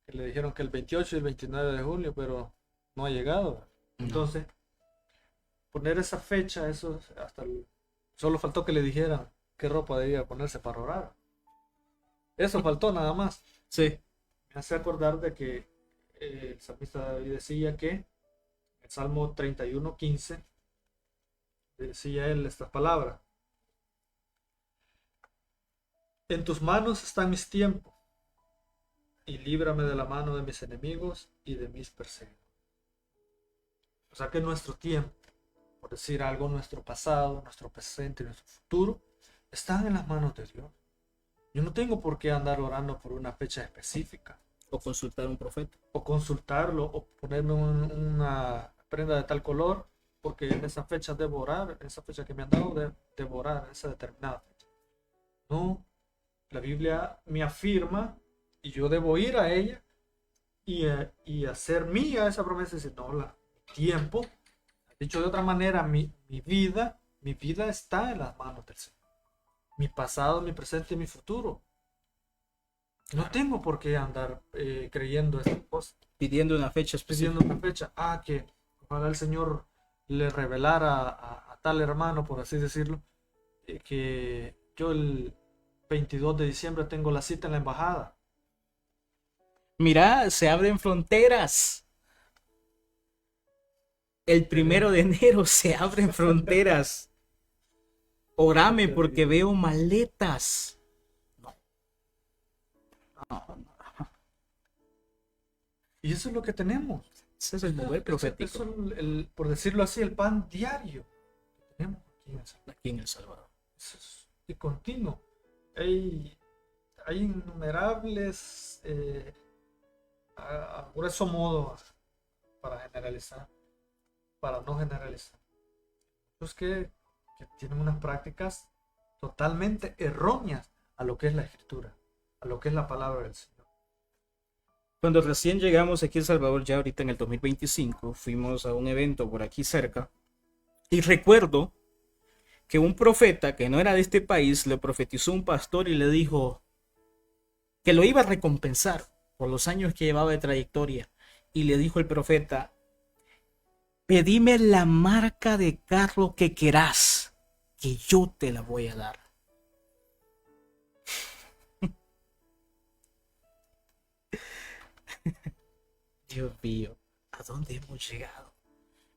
le dijeron que el 28 y el 29 de julio, pero no ha llegado. Entonces, poner esa fecha, eso solo faltó que le dijeran qué ropa debía ponerse para orar. Eso faltó nada más. Sí. Me hace acordar de que el salmista David decía que en el Salmo 31:15 decía él estas palabras: en tus manos están mis tiempos, y líbrame de la mano de mis enemigos y de mis perseguidores. O sea que nuestro tiempo, por decir algo, nuestro pasado, nuestro presente y nuestro futuro están en las manos de Dios. Yo no tengo por qué andar orando por una fecha específica. O consultar a un profeta. O consultarlo, o ponerme una prenda de tal color, porque en esa fecha debo orar, en esa fecha que me han dado debo orar, en esa determinada fecha. No, la Biblia me afirma y yo debo ir a ella y hacer mía esa promesa y decir, no, mi tiempo, dicho de otra manera, mi vida está en las manos del Señor. Mi pasado, mi presente y mi futuro. No tengo por qué andar creyendo estas cosas. Pidiendo una fecha específica. Pidiendo una fecha. Que ojalá el Señor le revelara a tal hermano, por así decirlo, que yo el 22 de diciembre tengo la cita en la embajada. Mira, se abren fronteras. El 1 de enero se abren fronteras. Orame porque veo maletas. No. Y eso es lo que tenemos. Ese es el mover profético. Eso es por decirlo así, el pan diario que tenemos aquí en El Salvador. Eso es de continuo. Hay innumerables, a grueso modo, para generalizar, para no generalizar. Los que tienen unas prácticas totalmente erróneas a lo que es la escritura, a lo que es la palabra del Señor. Cuando recién llegamos aquí a El Salvador, ya ahorita en el 2025, fuimos a un evento por aquí cerca y recuerdo que un profeta que no era de este país le profetizó a un pastor y le dijo que lo iba a recompensar por los años que llevaba de trayectoria, y le dijo el profeta: pedime la marca de carro que querás, que yo te la voy a dar. Dios mío, ¿a dónde hemos llegado?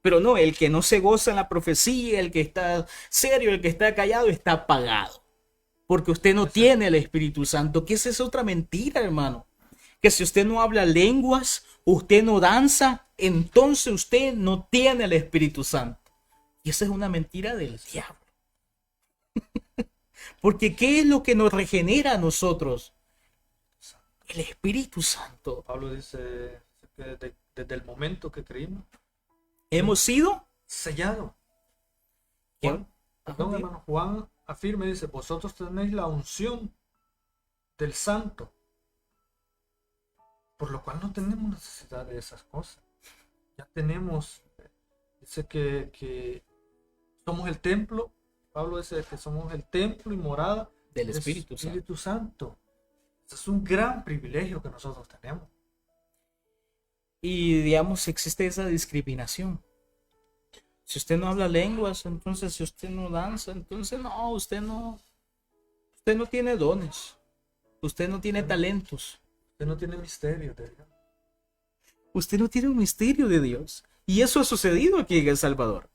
Pero no, el que no se goza en la profecía, el que está serio, el que está callado, está apagado. Porque usted no tiene el Espíritu Santo, que esa es otra mentira, hermano. Que si usted no habla lenguas, usted no danza, entonces usted no tiene el Espíritu Santo. Y esa es una mentira del diablo. Porque ¿qué es lo que nos regenera a nosotros? El Espíritu Santo. Pablo dice que desde el momento que creímos, Hemos sido sellado. ¿Qué? Perdón, hermano, Juan afirma y dice: vosotros tenéis la unción del Santo, por lo cual no tenemos necesidad de esas cosas. Ya tenemos, dice que somos el templo. Pablo dice que somos el templo y morada del Espíritu Santo. Este es un gran privilegio que nosotros tenemos. Y digamos, existe esa discriminación. Si usted no habla lenguas, entonces si usted no danza, entonces no, usted no tiene dones. Usted no tiene talentos. Usted no tiene misterio de Dios. Usted no tiene un misterio de Dios. Y eso ha sucedido aquí en El Salvador.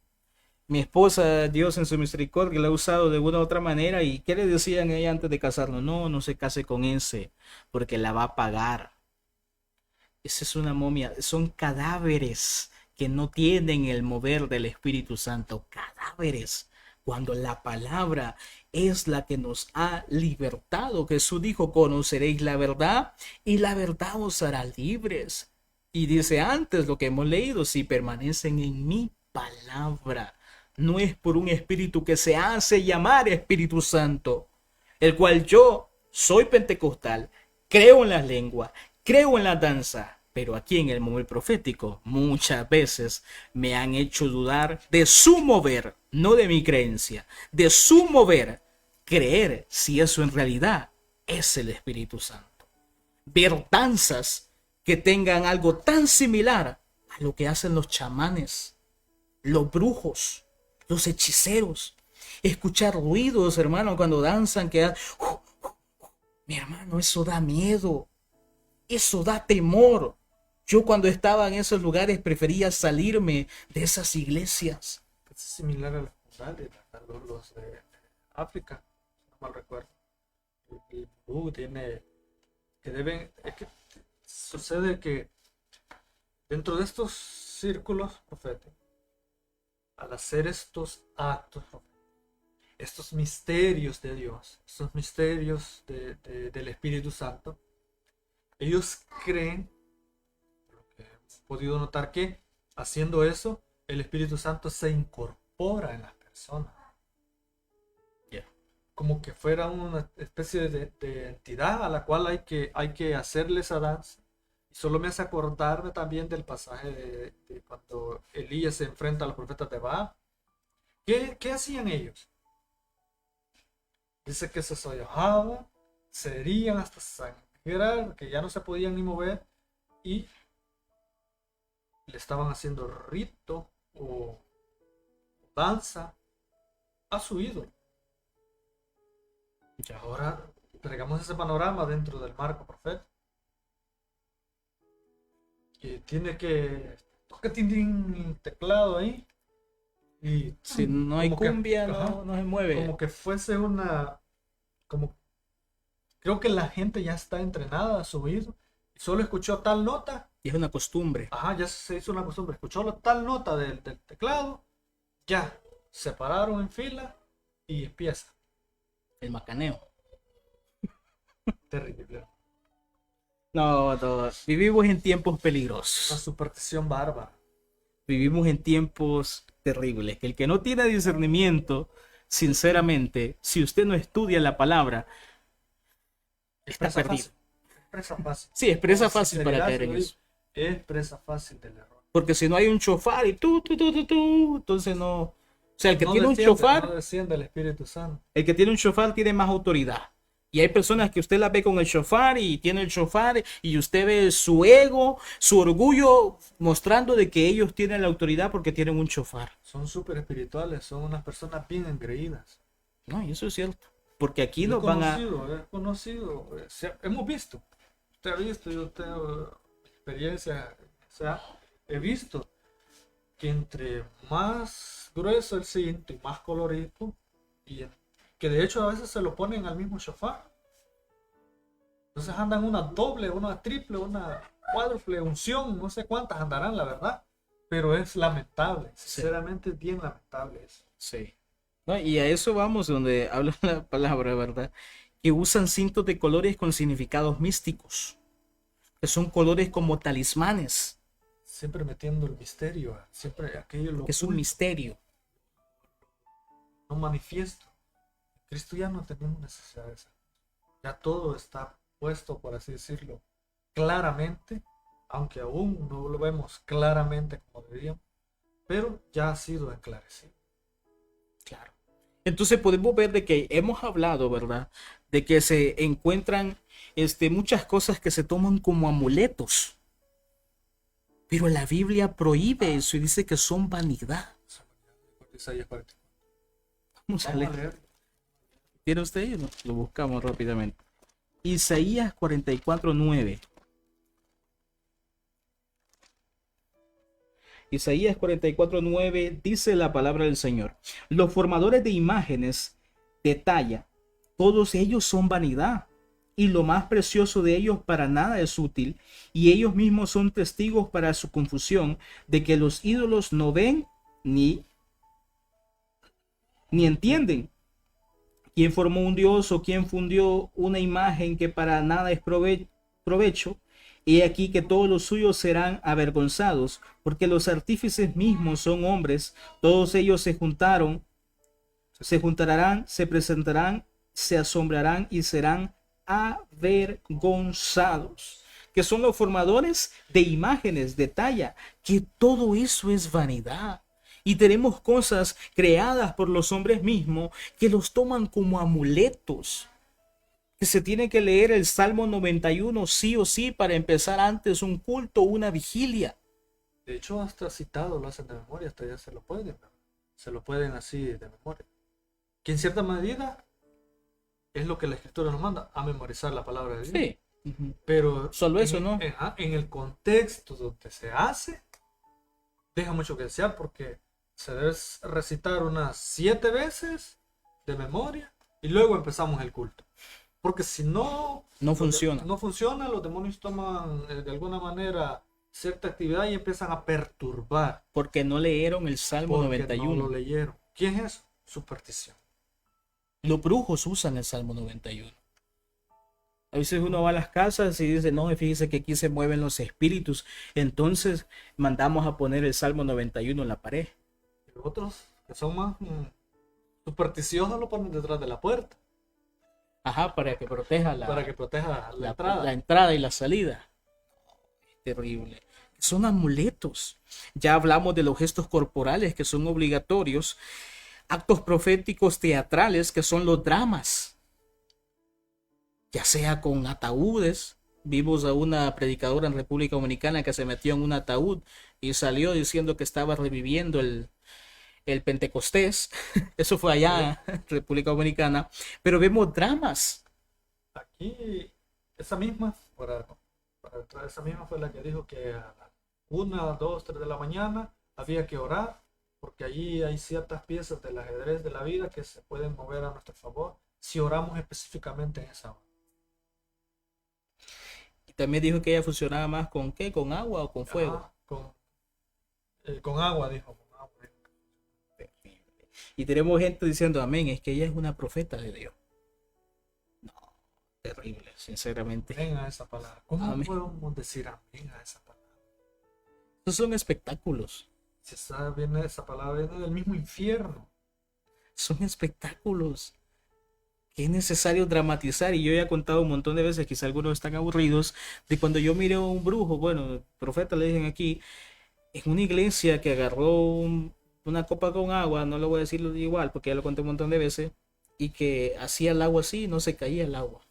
Mi esposa, Dios en su misericordia, la ha usado de una u otra manera. ¿Y qué le decían a ella antes de casarnos? No, no se case con ese, porque la va a pagar. Esa es una momia, son cadáveres que no tienen el mover del Espíritu Santo. Cadáveres, cuando la palabra es la que nos ha libertado. Jesús dijo: conoceréis la verdad y la verdad os hará libres. Y dice antes lo que hemos leído: si permanecen en mi palabra. No es por un espíritu que se hace llamar Espíritu Santo, el cual yo soy pentecostal, creo en las lenguas, creo en la danza, pero aquí en el mover profético muchas veces me han hecho dudar de su mover, no de mi creencia, de su mover, creer si eso en realidad es el Espíritu Santo. Ver danzas que tengan algo tan similar a lo que hacen los chamanes, los brujos, los hechiceros. Escuchar ruidos, hermano, cuando danzan, que mi hermano, eso da miedo. Eso da temor. Yo cuando estaba en esos lugares prefería salirme de esas iglesias. Es similar a los murales, los de África, si no mal recuerdo. El vudú tiene que deben, es que sucede que dentro de estos círculos proféticos, al hacer estos actos, estos misterios de Dios, estos misterios del Espíritu Santo, ellos creen, lo que hemos podido notar, que haciendo eso, el Espíritu Santo se incorpora en las personas. Como que fuera una especie de entidad a la cual hay que hacerle esa danza. Y solo me hace acordarme también del pasaje de cuando Elías se enfrenta a los profetas de Baal. ¿Qué hacían ellos? Dice que se sollozaban, se herían hasta sangrar, que ya no se podían ni mover, y le estaban haciendo rito o danza a su ídolo. Y ahora traigamos ese panorama dentro del marco profético. Que tiene que tiene un teclado ahí, y si no hay cumbia, no se mueve. Como que fuese creo que la gente ya está entrenada a su oído y solo escuchó tal nota. Y es una costumbre. Ajá, ya se hizo una costumbre. Escuchó tal nota del teclado, ya se pararon en fila y empieza el macaneo. Terrible. No, vivimos en tiempos Una peligrosos. superstición bárbara. Vivimos en tiempos terribles. Que el que no tiene discernimiento, sinceramente, si usted no estudia la palabra, está perdido. Expresa fácil. Sí, expresa fácil para caer en eso. Es presa fácil del error. Porque si no hay un chofar y tú, entonces no. O sea, el que No tiene un desciende, chofar, no desciende el Espíritu Santo. el que tiene un chofar tiene más autoridad. Y hay personas que usted la ve con el shofar y tiene el shofar y usted ve su ego, su orgullo, mostrando de que ellos tienen la autoridad porque tienen un shofar. Son súper espirituales, son unas personas bien engreídas. No, y eso es cierto. Porque aquí Es nos van a... conocido, es conocido. Hemos visto. Usted ha visto, yo tengo experiencia, o sea, he visto que entre más grueso el cinto y más colorido, y que de hecho a veces se lo ponen al mismo shofar. Entonces andan una doble, una triple, una cuádruple unción, no sé cuántas andarán, la verdad. Pero es lamentable, Sí. sinceramente es bien lamentable eso. Sí. No, y a eso vamos, donde habla la palabra, ¿verdad? Que usan cintos de colores con significados místicos, que son colores como talismanes, Siempre metiendo el misterio, siempre aquello lo que es un oculto, misterio. no manifiesto. En Cristo ya no tenemos necesidad de eso. Ya todo está puesto, por así decirlo, claramente, aunque aún no lo vemos claramente como deberíamos, pero ya ha sido esclarecido. Claro. Entonces podemos ver de que hemos hablado, ¿verdad? De que se encuentran muchas cosas que se toman como amuletos. Pero la Biblia prohíbe eso y dice que son vanidad. Isaías 44. Vamos a Vamos a leer. leer. ¿Tiene usted? Lo buscamos rápidamente. Isaías 44:9. Isaías 44:9 dice la palabra del Señor. Los formadores de imágenes de talla, todos ellos son vanidad, y lo más precioso de ellos para nada es útil, y ellos mismos son testigos para su confusión de que los ídolos no ven ni entienden. ¿Quién formó un dios o quién fundió una imagen que para nada es provecho? He aquí que todos los suyos serán avergonzados, porque los artífices mismos son hombres, todos ellos se juntarán, se presentarán, se asombrarán y serán avergonzados. Que son los formadores de imágenes de talla, que todo eso es vanidad. Y tenemos cosas creadas por los hombres mismos que los toman como amuletos. Que se tiene que leer el Salmo 91 sí o sí para empezar antes un culto o una vigilia. De hecho, hasta citado lo hacen de memoria, hasta ya se lo pueden, ¿no? Se lo pueden así de memoria. Que en cierta medida es lo que la Escritura nos manda, a memorizar la palabra de Dios. Sí. Ujú. Pero Solo eso, ¿no? En el contexto donde se hace, deja mucho que desear porque se debe recitar unas 7 veces de memoria y luego empezamos el culto. Porque si no, No funciona. no funciona, los demonios toman de alguna manera cierta actividad y empiezan a perturbar. Porque no leyeron el Salmo Porque 91. no lo leyeron. ¿Quién es eso? Superstición. Los brujos usan el Salmo 91. A veces uno va a las casas y dice, no, fíjese que aquí se mueven los espíritus. Entonces mandamos a poner el Salmo 91 en la pared. Y los otros que son más supersticiosos lo ponen detrás de la puerta. Ajá, para que proteja Para que proteja la entrada. la entrada y la salida. Terrible. Son amuletos. Ya hablamos de los gestos corporales que son obligatorios. Actos proféticos teatrales que son los dramas. Ya sea con ataúdes. Vimos a una predicadora en República Dominicana que se metió en un ataúd y salió diciendo que estaba reviviendo el Pentecostés. Eso fue allá en República Dominicana. Pero vemos dramas. Aquí, esa misma, esa misma fue la que dijo que a las 1, 2, 3 de la mañana había que orar, porque allí hay ciertas piezas del ajedrez de la vida que se pueden mover a nuestro favor si oramos específicamente en esa hora. Y también dijo que ella funcionaba más con ¿qué? ¿Con agua o con fuego? Ajá, con agua, dijo. Con agua. Y tenemos gente diciendo, amén, es que ella es una profeta de Dios. No, terrible, sinceramente. Amén a esa palabra. ¿Cómo Amén. podemos decir amén a esa palabra? Estos son espectáculos. Si viene esa palabra, viene del mismo infierno. Son espectáculos. Que es necesario dramatizar. Y yo ya he contado un montón de veces, quizá algunos están aburridos, de cuando yo miré a un brujo, bueno, profeta le dicen aquí, en una iglesia que agarró una copa con agua, no lo voy a decir igual porque ya lo conté un montón de veces, y que hacía el agua así y no se caía el agua.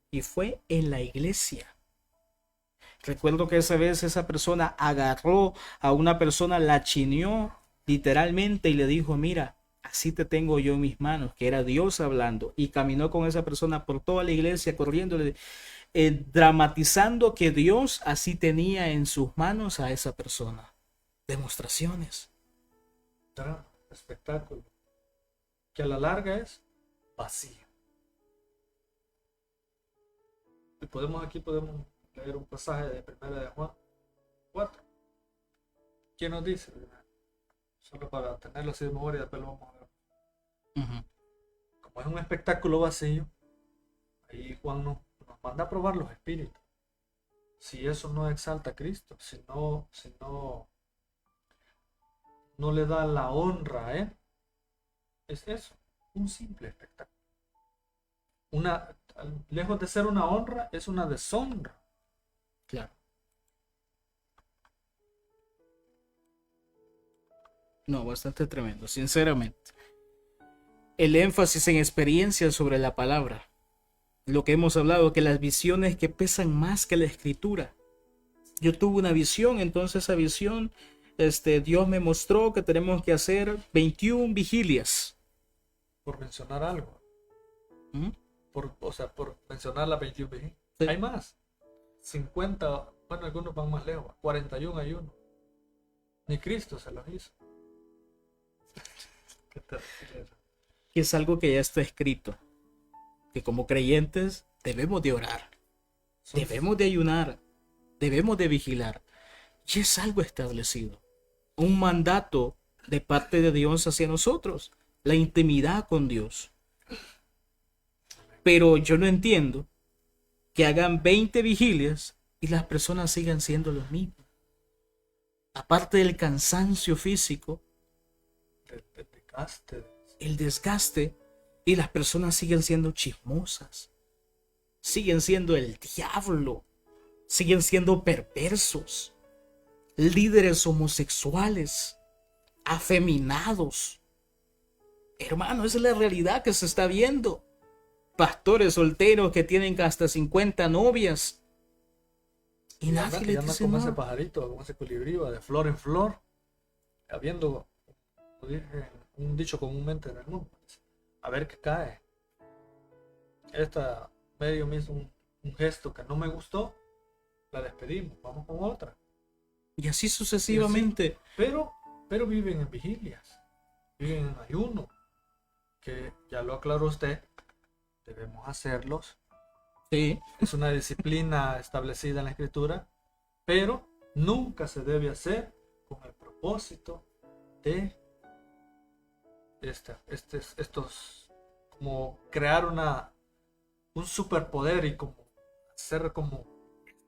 Y fue en la iglesia. Recuerdo que esa vez esa persona agarró a una persona, la chineó literalmente y le dijo, mira, así te tengo yo en mis manos, que era Dios hablando. Y caminó con esa persona por toda la iglesia corriéndole, dramatizando que Dios así tenía en sus manos a esa persona. Demostraciones. Era espectáculo. Que a la larga es vacío. Y aquí podemos leer un pasaje de Primera de Juan 4. ¿Quién nos dice? Solo para tenerlo así de memoria, después lo vamos a ver. Como es un espectáculo vacío, ahí Juan nos manda a probar los espíritus. Si eso no exalta a Cristo, no le da la honra a Él, es eso, un simple espectáculo. Lejos de ser una honra, es una deshonra. Claro. No, bastante tremendo, sinceramente. El énfasis en experiencias sobre la palabra. Lo que hemos hablado, que las visiones que pesan más que la escritura. Yo tuve una visión, entonces esa visión, Dios me mostró que tenemos que hacer 21 vigilias. Por mencionar algo. ¿Mm? Por mencionar las 21 vigilias. Sí. Hay más. 50, bueno, algunos van más lejos. 41 ayunos. Ni Cristo se los hizo. ¿Qué te refieres? Que es algo que ya está escrito. Que como creyentes debemos de orar. Debemos de ayunar. Debemos de vigilar. Y es algo establecido. Un mandato de parte de Dios hacia nosotros. La intimidad con Dios. Pero yo no entiendo que hagan 20 vigilias y las personas sigan siendo los mismos. Aparte del cansancio físico, el desgaste, y las personas siguen siendo chismosas, siguen siendo el diablo, siguen siendo perversos, líderes homosexuales, afeminados. Hermano, esa es la realidad que se está viendo. Pastores solteros que tienen hasta 50 novias. Y nadie le dice como nada. ese pajarito, como ese colibrí, va de flor en flor, habiendo, un dicho comúnmente en el mundo, a ver qué cae. Esta medio me hizo un gesto que no me gustó, la despedimos, vamos con otra. Y así sucesivamente. Y así, pero viven en vigilias, viven en ayuno, que ya lo aclaró usted, debemos hacerlos. Sí. Es una disciplina establecida en la escritura, pero nunca se debe hacer con el propósito de estos, como crear un superpoder y como hacer como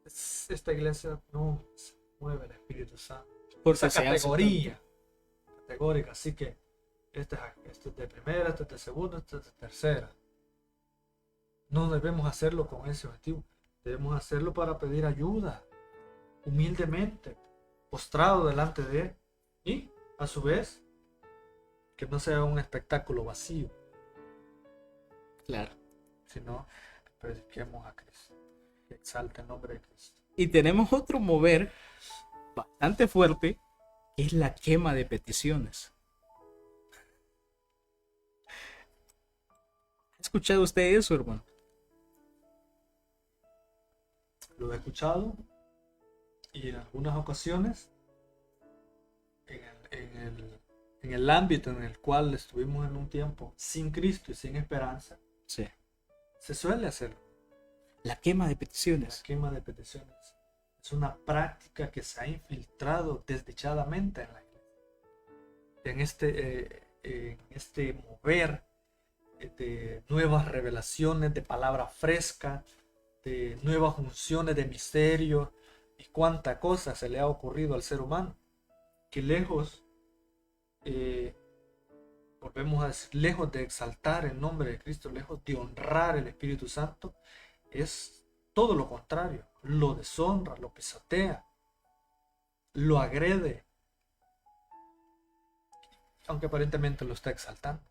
esta iglesia no se mueve el Espíritu Santo. Porque esa categoría categórica, así que este es de primera, este es de segunda, este es de tercera. No debemos hacerlo con ese objetivo. Debemos hacerlo para pedir ayuda, humildemente, postrado delante de Él. Y, a su vez, que no sea un espectáculo vacío. Claro. Sino que prediquemos a Cristo. Que exalte el nombre de Cristo. Y tenemos otro mover bastante fuerte, que es la quema de peticiones. ¿Ha escuchado usted eso, hermano? Lo he escuchado y en algunas ocasiones en el ámbito en el cual estuvimos en un tiempo sin Cristo y sin esperanza, Sí. se suele hacerlo. La quema de peticiones. La quema de peticiones es una práctica que se ha infiltrado desdichadamente en la iglesia. En este mover de nuevas revelaciones, de palabra fresca, de nuevas funciones de misterio y cuánta cosa se le ha ocurrido al ser humano, que lejos, volvemos a decir, lejos de exaltar el nombre de Cristo, lejos de honrar el Espíritu Santo, es todo lo contrario, lo deshonra, lo pisotea, lo agrede, aunque aparentemente lo está exaltando.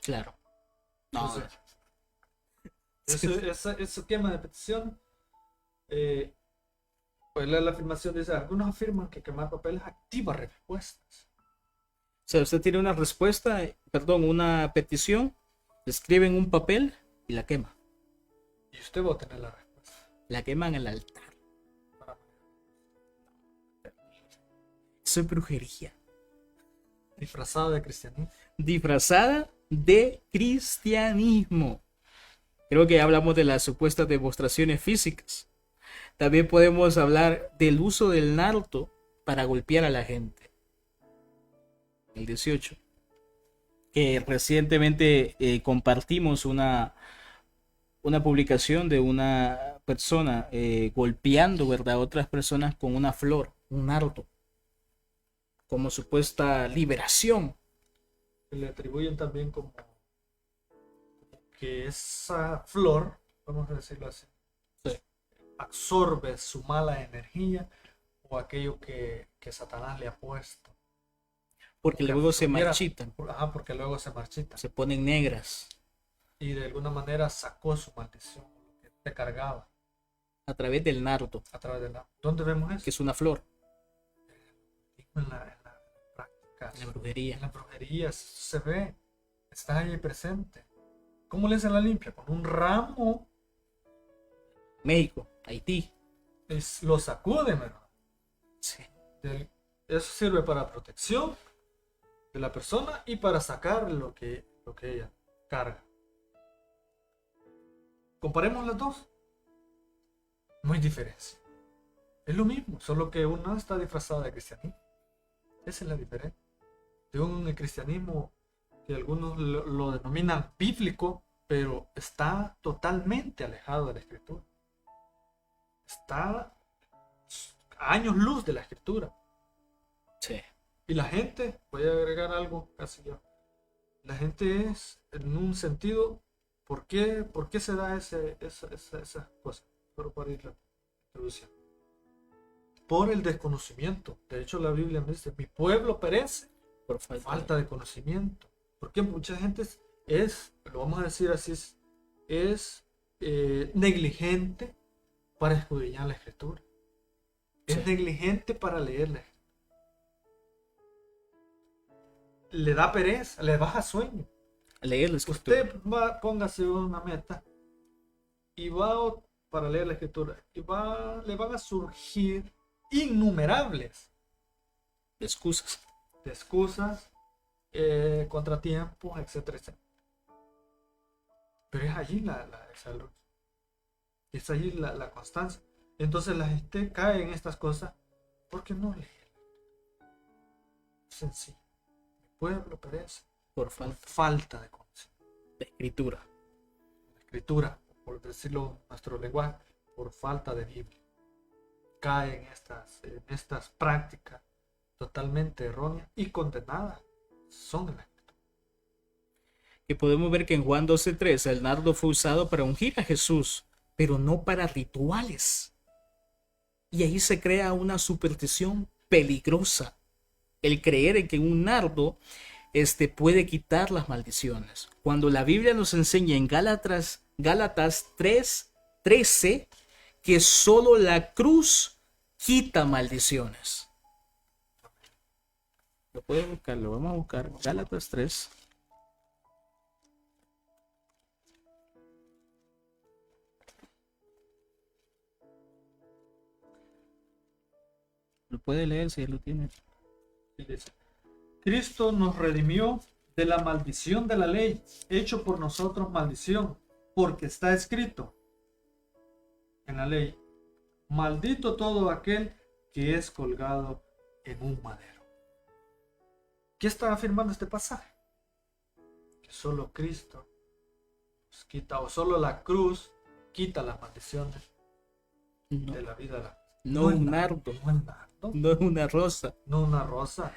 Claro. No, Entonces, esa quema de petición, pues la afirmación dice, algunos afirman que quemar papeles activa respuestas. o sea, usted tiene una respuesta, perdón, una petición, escribe en un papel y la quema. Y usted va a tener la respuesta. La quema en el altar. Para- Eso es brujería. Disfrazada de cristianismo. Disfrazada de cristianismo. Creo que hablamos de las supuestas demostraciones físicas. También podemos hablar del uso del nardo para golpear a la gente. El 18. Que recientemente compartimos una publicación de una persona golpeando, ¿verdad?, a otras personas con una flor, un nardo, como supuesta liberación. Le atribuyen también como que esa flor, vamos a decirlo así, Sí. absorbe su mala energía o aquello que Satanás le ha puesto. Porque Que luego se absorbiera- marchitan, Ajá, porque luego se marchita. se ponen negras Y de alguna manera sacó su maldición, lo que te cargaba a través del nardo, a través de la... ¿Dónde vemos eso? que es una flor, En la práctica, en la brujería. en la brujería, eso se ve, está ahí presente. ¿Cómo le hacen la limpia? Con un ramo, México, Haití. lo sacuden, ¿verdad? Sí. Eso sirve para protección de la persona y para sacar lo que ella carga. Comparemos las dos. No hay diferencia. Es lo mismo, solo que una está disfrazada de cristianismo. Esa es la diferencia. De un cristianismo que algunos lo denominan bíblico, pero está totalmente alejado de la escritura. Está a años luz de la escritura. Sí. Y la gente, voy a agregar algo casi yo. La gente es, en un sentido, ¿por qué se da esa cosa? Pero para ir a la introducción. Por el desconocimiento. De hecho, la Biblia me dice, mi pueblo perece Por por falta de conocimiento. Porque mucha gente lo vamos a decir así, es negligente para escudriñar la escritura. Es Sí. negligente para leerla. Le da pereza, le baja sueño. leer la escritura. Usted póngase una meta y para leer la escritura y le van a surgir innumerables Excusas. de excusas, contratiempos, etcétera, etcétera. Pero es allí esa luz. Es allí la constancia. Entonces la gente cae en estas cosas porque no lee. Sencillo. Mi pueblo perece Por por falta falta de conocimiento. de escritura. La escritura, por decirlo en nuestro lenguaje, por falta de Biblia. Cae en estas prácticas totalmente erróneas y condenadas. Son en la escritura. Que podemos ver que en Juan 12:3 el nardo fue usado para ungir a Jesús, pero no para rituales. Y ahí se crea una superstición peligrosa. El creer en que un nardo puede quitar las maldiciones. Cuando la Biblia nos enseña en Gálatas 3:13 que solo la cruz quita maldiciones. Lo puede buscar, lo vamos a buscar. Gálatas 3. Lo puede leer si ya lo tiene. Y dice, Cristo nos redimió de la maldición de la ley, hecho por nosotros maldición, porque está escrito en la ley, maldito todo aquel que es colgado en un madero. ¿Qué está afirmando este pasaje? Que solo Cristo nos quita, o solo la cruz quita las maldiciones No, de la vida. no un nardo, No el nardo, no es una rosa. no una rosa.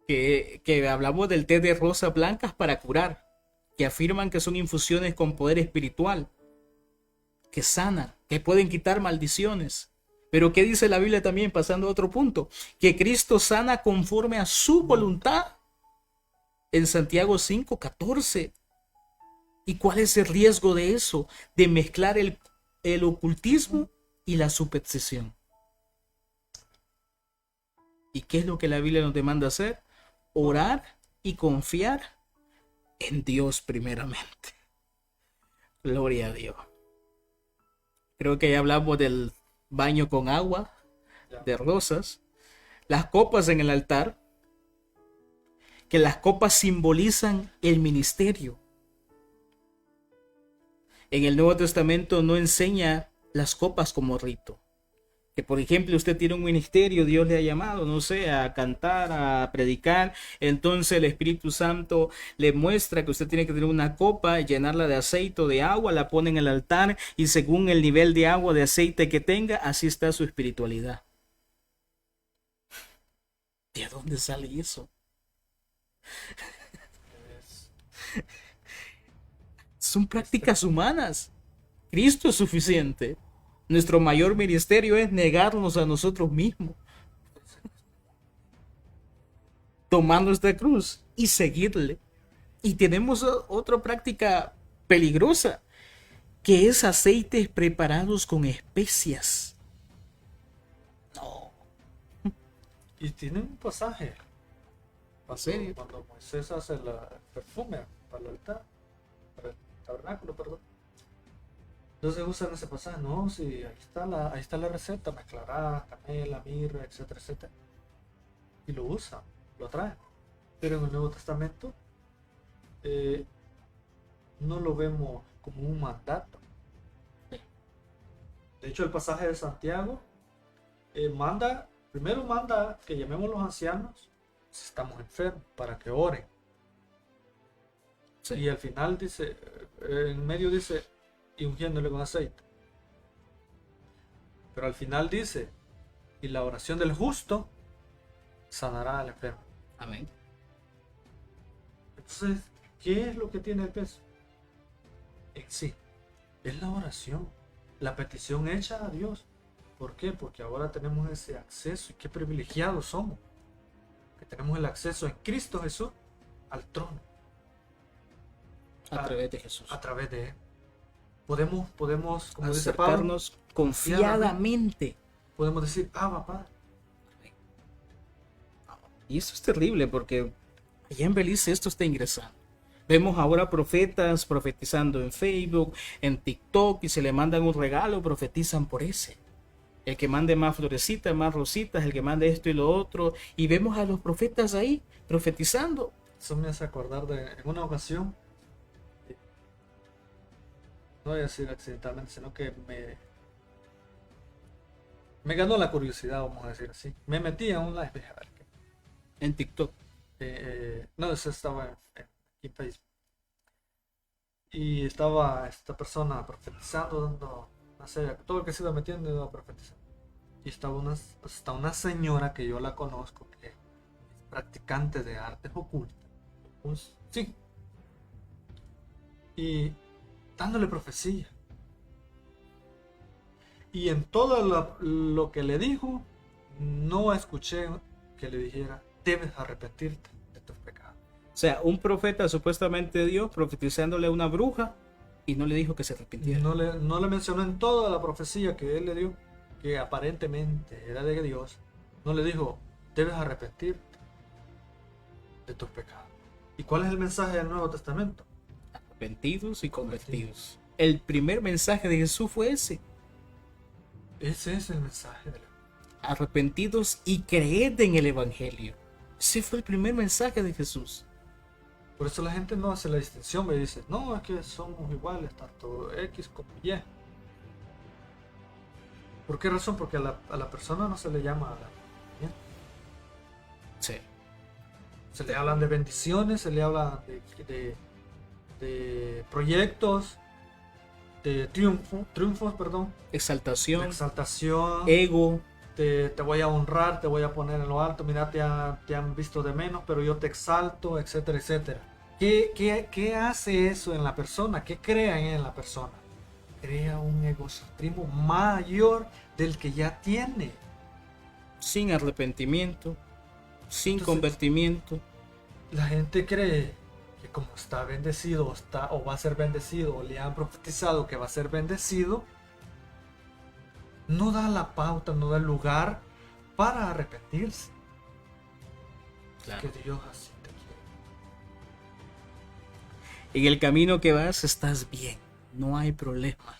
Que hablamos del té de rosas blancas para curar, que afirman que son infusiones con poder espiritual, que sanan, que pueden quitar maldiciones. Pero ¿qué dice la Biblia también, pasando a otro punto? Que Cristo sana conforme a su voluntad. en Santiago 5:14. ¿Y cuál es el riesgo de eso? De mezclar el ocultismo y la superstición. ¿Y qué es lo que la Biblia nos demanda hacer? Orar y confiar en Dios primeramente. Gloria a Dios. Creo que ya hablamos del baño con agua, Ya. de rosas, las copas en el altar, que las copas simbolizan el ministerio. En el Nuevo Testamento no enseña las copas como rito. Que por ejemplo usted tiene un ministerio, Dios le ha llamado, no sé, a cantar, a predicar, entonces el Espíritu Santo le muestra que usted tiene que tener una copa, llenarla de aceite o de agua, la pone en el altar y según el nivel de agua, de aceite que tenga, así está su espiritualidad. ¿De dónde sale eso? Es- Son prácticas humanas. Cristo es suficiente. Nuestro mayor ministerio es negarnos a nosotros mismos, tomar nuestra cruz y seguirle. Y tenemos otra práctica peligrosa, que es aceites preparados con especias. No, Y tiene un pasaje. ¿en serio? Cuando Moisés hace el perfume para el altar, para el tabernáculo, perdón. Entonces usan ese pasaje, no, sí, ahí está la receta, mezclará canela, mirra, etcétera, etcétera. Y lo usan, lo traen. Pero en el Nuevo Testamento eh, no lo vemos como un mandato. De hecho, el pasaje de Santiago primero manda que llamemos a los ancianos si estamos enfermos para que oren. Sí. Y al final dice, en medio dice, y ungiéndole con aceite. Pero al final dice, y la oración del justo sanará al enfermo. Amén. Entonces, ¿qué es lo que tiene el peso? En sí, es la oración, la petición hecha a Dios. ¿Por qué? Porque ahora tenemos ese acceso y qué privilegiados somos. Que tenemos el acceso en Cristo Jesús al trono. A través de Jesús. A través de Él. Podemos, como dice Pablo, Acercarnos confiadamente. podemos decir, Padre. Y eso es terrible porque allá en Belice esto está ingresando. Vemos ahora profetas profetizando en Facebook, en TikTok, y se le mandan un regalo, profetizan por ese. El que mande más florecitas, más rositas, el que mande esto y lo otro. Y vemos a los profetas ahí profetizando. Eso me hace acordar de en una ocasión, no voy a decir accidentalmente, sino que me ganó la curiosidad, vamos a decir así. Me metí a un live, dije, a ver qué. En TikTok. No, eso estaba en Facebook. Y estaba esta persona profetizando, dando una serie, todo el que se iba metiendo iba profetizando. Y estaba una señora que yo la conozco, que es practicante de artes ocultas. Sí. Y dándole profecía. Y en todo lo que le dijo, no escuché que le dijera, debes arrepentirte de tus pecados. O sea, un profeta supuestamente de Dios profetizándole a una bruja y no le dijo que se arrepintiera. No le mencionó en toda la profecía que él le dio, que aparentemente era de Dios, no le dijo, debes arrepentirte de tus pecados. ¿Y cuál es el mensaje del Nuevo Testamento? Arrepentidos y convertidos. El primer mensaje de Jesús fue ese. Ese es el mensaje de la... Arrepentidos y creed en el Evangelio. Ese fue el primer mensaje de Jesús. Por eso la gente no hace la distinción, me dice, no, es que somos iguales, tanto X como Y. ¿Por qué razón? Porque a la persona no se le llama a la... Sí. Se le hablan de bendiciones, se le habla de proyectos, de triunfos, perdón, Exaltación, exaltación, ego. te voy a honrar, te voy a poner en lo alto, mira, te han visto de menos, pero yo te exalto, etcétera, etcétera. ¿Qué hace eso en la persona? ¿Qué crea en la persona? Crea un egocentrismo mayor del que ya tiene. Sin arrepentimiento, sin Entonces, convertimiento. la gente cree que como está bendecido o va a ser bendecido o le han profetizado que va a ser bendecido, no da la pauta, no da el lugar para arrepentirse. Claro. Que Dios así te quiere. En el camino que vas estás bien, no hay problema.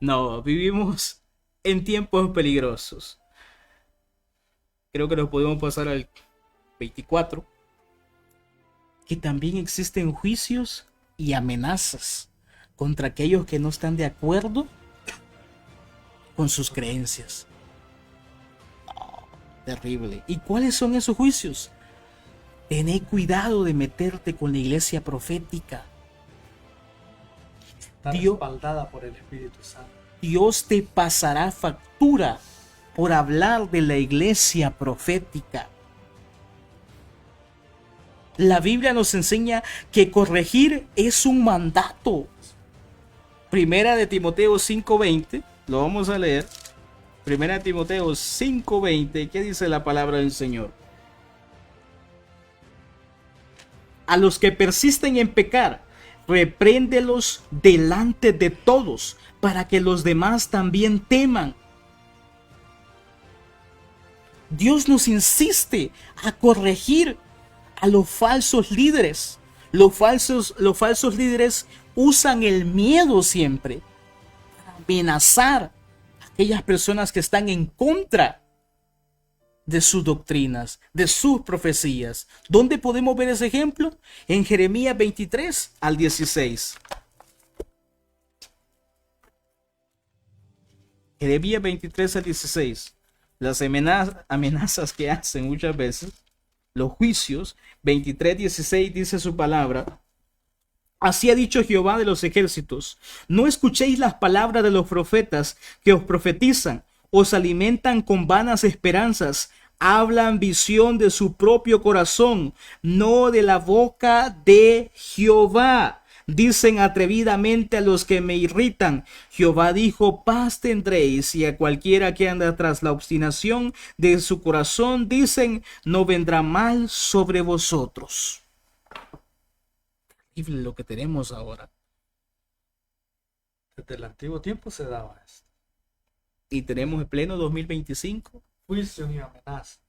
No, vivimos en tiempos peligrosos. Creo que nos podemos pasar al 24, que también existen juicios y amenazas contra aquellos que no están de acuerdo con sus creencias. Oh, terrible. ¿Y cuáles son esos juicios? Tené cuidado de meterte con la iglesia profética. Está respaldada por el Espíritu Santo. Dios te pasará factura por hablar de la iglesia profética. La Biblia nos enseña que corregir es un mandato. Primera de Timoteo 5:20, lo vamos a leer. Primera de Timoteo 5:20, ¿qué dice la palabra del Señor? A los que persisten en pecar, repréndelos delante de todos, para que los demás también teman. Dios nos insiste a corregir a los falsos líderes. Los falsos líderes usan el miedo siempre para amenazar a aquellas personas que están en contra de sus doctrinas, de sus profecías. ¿Dónde podemos ver ese ejemplo? En Jeremías 23 al 16. Jeremías 23 al 16. Las amenazas que hacen muchas veces, los juicios. 23:16 dice su palabra: así ha dicho Jehová de los ejércitos, no escuchéis las palabras de los profetas que os profetizan, os alimentan con vanas esperanzas, hablan visión de su propio corazón, no de la boca de Jehová. Dicen atrevidamente a los que me irritan: Jehová dijo, paz tendréis. Y a cualquiera que anda tras la obstinación de su corazón, dicen, no vendrá mal sobre vosotros. Terrible lo que tenemos ahora. Desde el antiguo tiempo se daba esto. Y tenemos en pleno 2025. Juicio y amenaza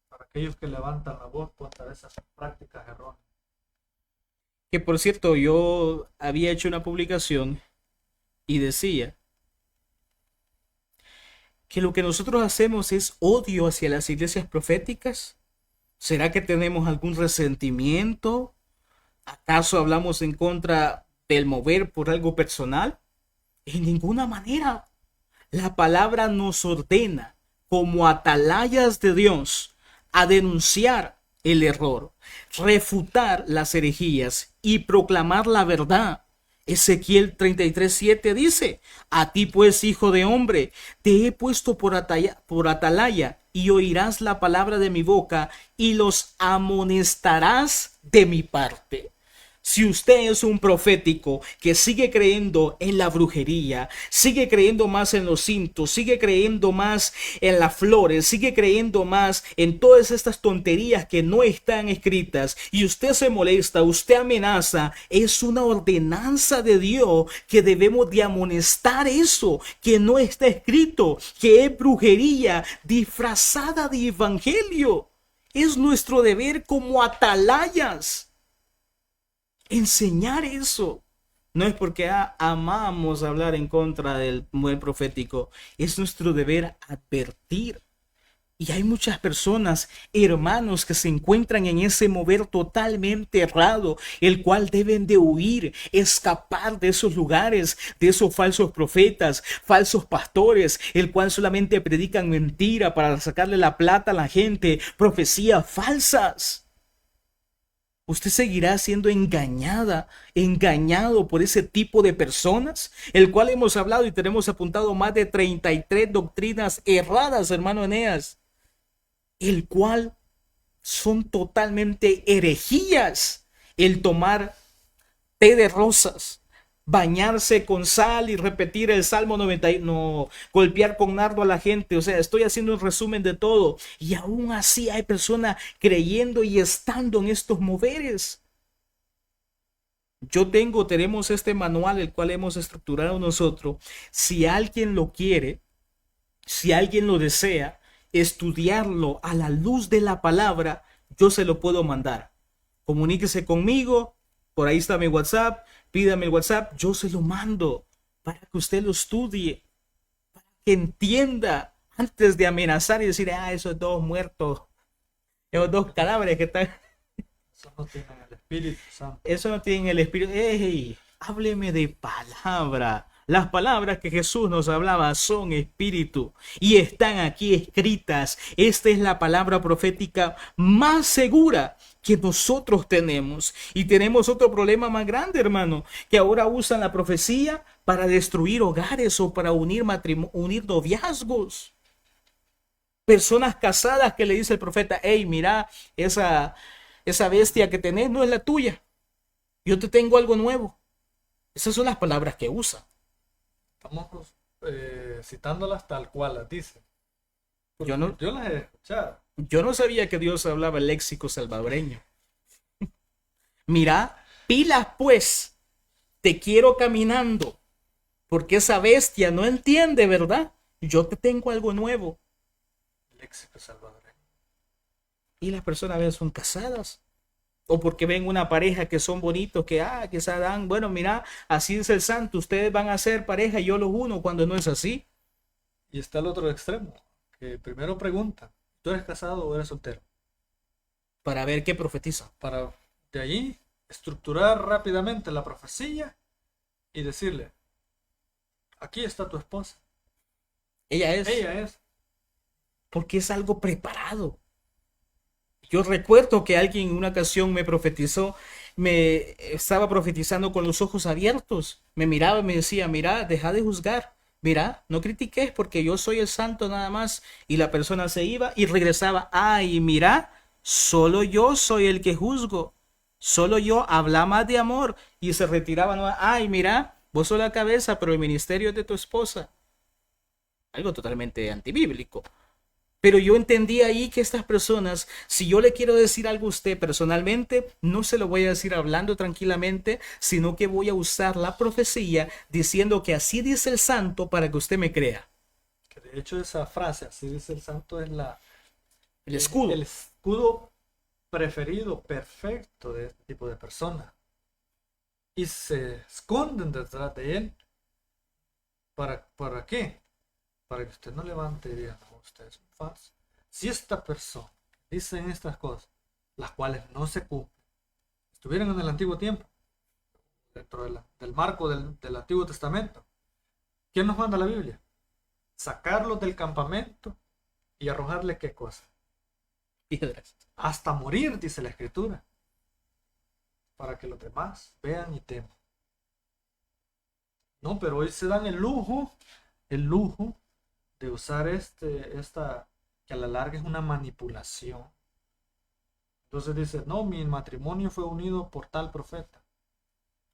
para aquellos que levantan la voz contra esas prácticas erróneas. Que por cierto, yo había hecho una publicación y decía que lo que nosotros hacemos es odio hacia las iglesias proféticas. ¿Será que tenemos algún resentimiento? ¿Acaso hablamos en contra del mover por algo personal? En ninguna manera. La palabra nos ordena como atalayas de Dios a denunciar el error, refutar las herejías y proclamar la verdad. Ezequiel 33:7 dice: a ti pues, hijo de hombre, te he puesto por atalaya y oirás la palabra de mi boca y los amonestarás de mi parte. Si usted es un profético que sigue creyendo en la brujería, sigue creyendo más en los cintos, sigue creyendo más en las flores, sigue creyendo más en todas estas tonterías que no están escritas, y usted se molesta, usted amenaza, es una ordenanza de Dios que debemos de amonestar eso que no está escrito, que es brujería disfrazada de evangelio. Es nuestro deber como atalayas enseñar eso. No es porque amamos hablar en contra del mover profético, es nuestro deber advertir. Y hay muchas personas, hermanos, que se encuentran en ese mover totalmente errado, el cual deben de huir, escapar de esos lugares, de esos falsos profetas, falsos pastores, el cual solamente predican mentira para sacarle la plata a la gente, profecías falsas. Usted seguirá siendo engañado por ese tipo de personas, el cual hemos hablado y tenemos apuntado más de 33 doctrinas erradas, hermano Eneas, el cual son totalmente herejías. El tomar té de rosas, bañarse con sal y repetir el Salmo 90, no, golpear con nardo a la gente. O sea, estoy haciendo un resumen de todo. Y aún así hay personas creyendo y estando en estos moveres. Tenemos este manual, el cual hemos estructurado nosotros. Si alguien lo quiere, si alguien lo desea, estudiarlo a la luz de la palabra, yo se lo puedo mandar. Comuníquese conmigo, por ahí está mi WhatsApp, pídame el WhatsApp, yo se lo mando para que usted lo estudie, para que entienda antes de amenazar y decir, esos dos muertos, esos dos cadáveres que están. Eso no tiene el Espíritu Santo. Eso no tiene el Espíritu. ¡Ey! Hábleme de palabra. Las palabras que Jesús nos hablaba son espíritu y están aquí escritas. Esta es la palabra profética más segura que nosotros tenemos. Y tenemos otro problema más grande, hermano, que ahora usan la profecía para destruir hogares o para unir noviazgos. Personas casadas que le dice el profeta, hey, mira, esa bestia que tenés no es la tuya. Yo te tengo algo nuevo. Esas son las palabras que usa. Estamos citándolas tal cual las dice. Yo no las he escuchado. Yo no sabía que Dios hablaba el léxico salvadoreño. Mira, pilas pues, te quiero caminando, porque esa bestia no entiende, ¿verdad? Yo te tengo algo nuevo. Léxico salvadoreño. Y las personas a veces son casadas. O porque ven una pareja que son bonitos, que se dan, bueno, mira, así es el santo, ustedes van a ser pareja y yo los uno, cuando no es así. Y está el otro extremo, que primero pregunta, ¿tú eres casado o eres soltero? Para ver qué profetiza. Para de allí estructurar rápidamente la profecía y decirle, aquí está tu esposa. Ella es. Ella es. Porque es algo preparado. Yo recuerdo que alguien en una ocasión me profetizó, me estaba profetizando con los ojos abiertos. Me miraba y me decía, mira, deja de juzgar. Mira, no critiques porque yo soy el santo nada más. Y la persona se iba y regresaba. Ay, mira, solo yo soy el que juzgo. Solo yo habla más de amor. Y se retiraba. No, ay, mira, vos sos la cabeza, pero el ministerio es de tu esposa. Algo totalmente antibíblico. Pero yo entendí ahí que estas personas, si yo le quiero decir algo a usted personalmente, no se lo voy a decir hablando tranquilamente, sino que voy a usar la profecía diciendo que así dice el santo para que usted me crea. Que de hecho esa frase, así dice el santo, es el escudo. El escudo preferido, perfecto de este tipo de personas. Y se esconden detrás de él. ¿Para qué? Para que usted no levante y diga, no, usted es un falso. Si esta persona dicen estas cosas, las cuales no se cumplen, estuvieran en el antiguo tiempo, dentro del marco del Antiguo Testamento, ¿quién nos manda la Biblia? Sacarlos del campamento y arrojarle qué cosa. Piedras. Hasta morir, dice la Escritura, para que los demás vean y teman. No, pero hoy se dan el lujo de usar esta que a la larga es una manipulación. Entonces dice, no, mi matrimonio fue unido por tal profeta.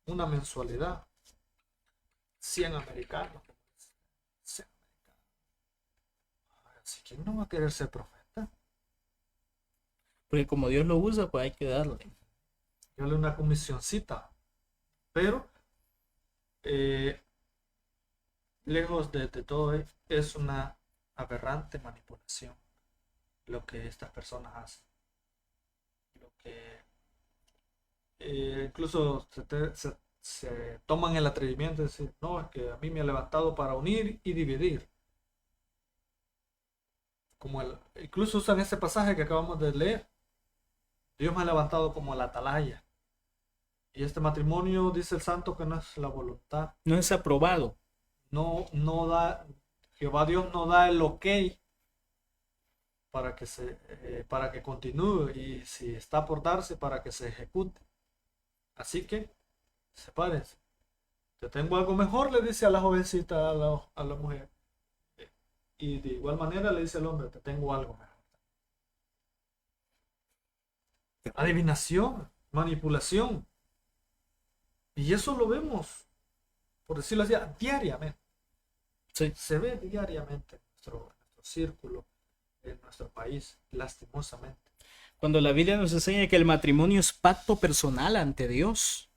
Una mensualidad. 100 americanos. 100 americanos. Así que no va a querer ser profeta. Porque como Dios lo usa, pues hay que darle. Darle una comisioncita. Pero, lejos de todo, es una aberrante manipulación lo que estas personas hacen. Lo que incluso se toman el atrevimiento de decir, no, es que a mí me ha levantado para unir y dividir. Incluso usan ese pasaje que acabamos de leer. Dios me ha levantado como la atalaya. Y este matrimonio, dice el santo, que no es la voluntad. No es aprobado. No da, Jehová Dios no da el ok para que continúe, y si está por darse, para que se ejecute. Así que sepárense. Te tengo algo mejor, le dice a la jovencita, a la mujer, y de igual manera le dice al hombre, te tengo algo mejor. Adivinación, manipulación, y eso lo vemos por decirlo así, diariamente. Sí. Se ve diariamente en nuestro círculo, en nuestro país, lastimosamente. Cuando la Biblia nos enseña que el matrimonio es pacto personal ante Dios,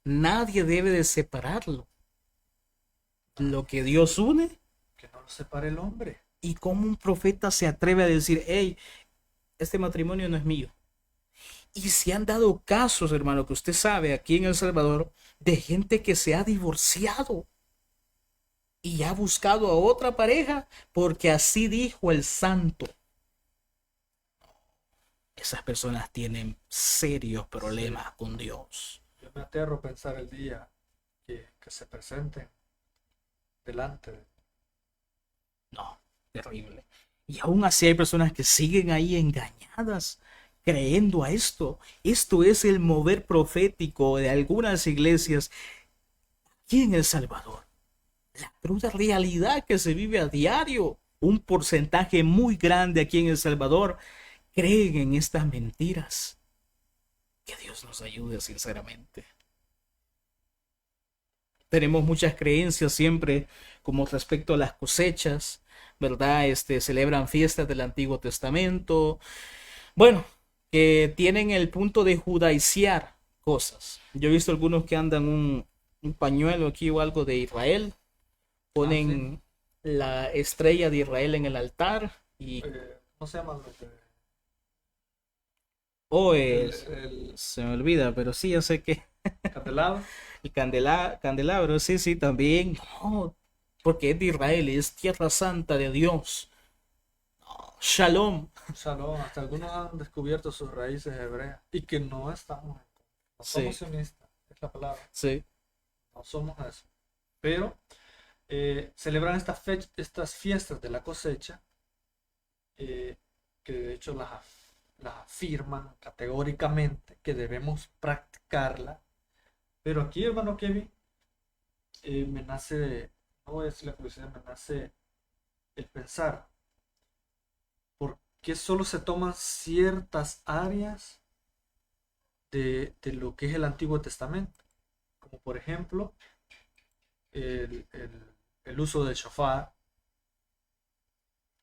nadie debe de separarlo. Lo que Dios une, Que no lo separe el hombre. y cómo un profeta se atreve a decir, hey, este matrimonio no es mío. Y se han dado casos, hermano, que usted sabe aquí en El Salvador, de gente que se ha divorciado y ha buscado a otra pareja porque así dijo el santo. Esas personas tienen serios problemas Sí. con Dios. Yo me aterro a pensar el día que se presenten delante de... No, terrible. Y aún así hay personas que siguen ahí engañadas, creyendo a esto. Esto es el mover profético de algunas iglesias aquí en El Salvador. La cruda realidad que se vive a diario. Un porcentaje muy grande aquí en El Salvador creen en estas mentiras. Que Dios nos ayude sinceramente. Tenemos muchas creencias siempre como respecto a las cosechas, ¿verdad? Celebran fiestas del Antiguo Testamento. Bueno, que tienen el punto de judaiciar cosas. Yo he visto algunos que andan un pañuelo aquí o algo de Israel, Ah, sí. ponen la estrella de Israel en el altar y ¿Cómo se llama? Lo que- oh, El, el se me olvida, pero sí, yo sé que candelabro. el candelabro, sí, sí, también. No, porque es de Israel y es tierra santa de Dios. Shalom. Shalom, hasta algunos han descubierto sus raíces hebreas y que no estamos, no Sí, somos sionistas, es la palabra, sí, no somos eso. Pero celebran estas fiestas de la cosecha, eh, que de hecho las afirman categóricamente que debemos practicarla. Pero aquí, hermano Kevin, me nace, no voy a decir la curiosidad, me nace el pensar, ¿por qué solo se toman ciertas áreas de lo que es el Antiguo Testamento? Como por ejemplo, el uso del shofar,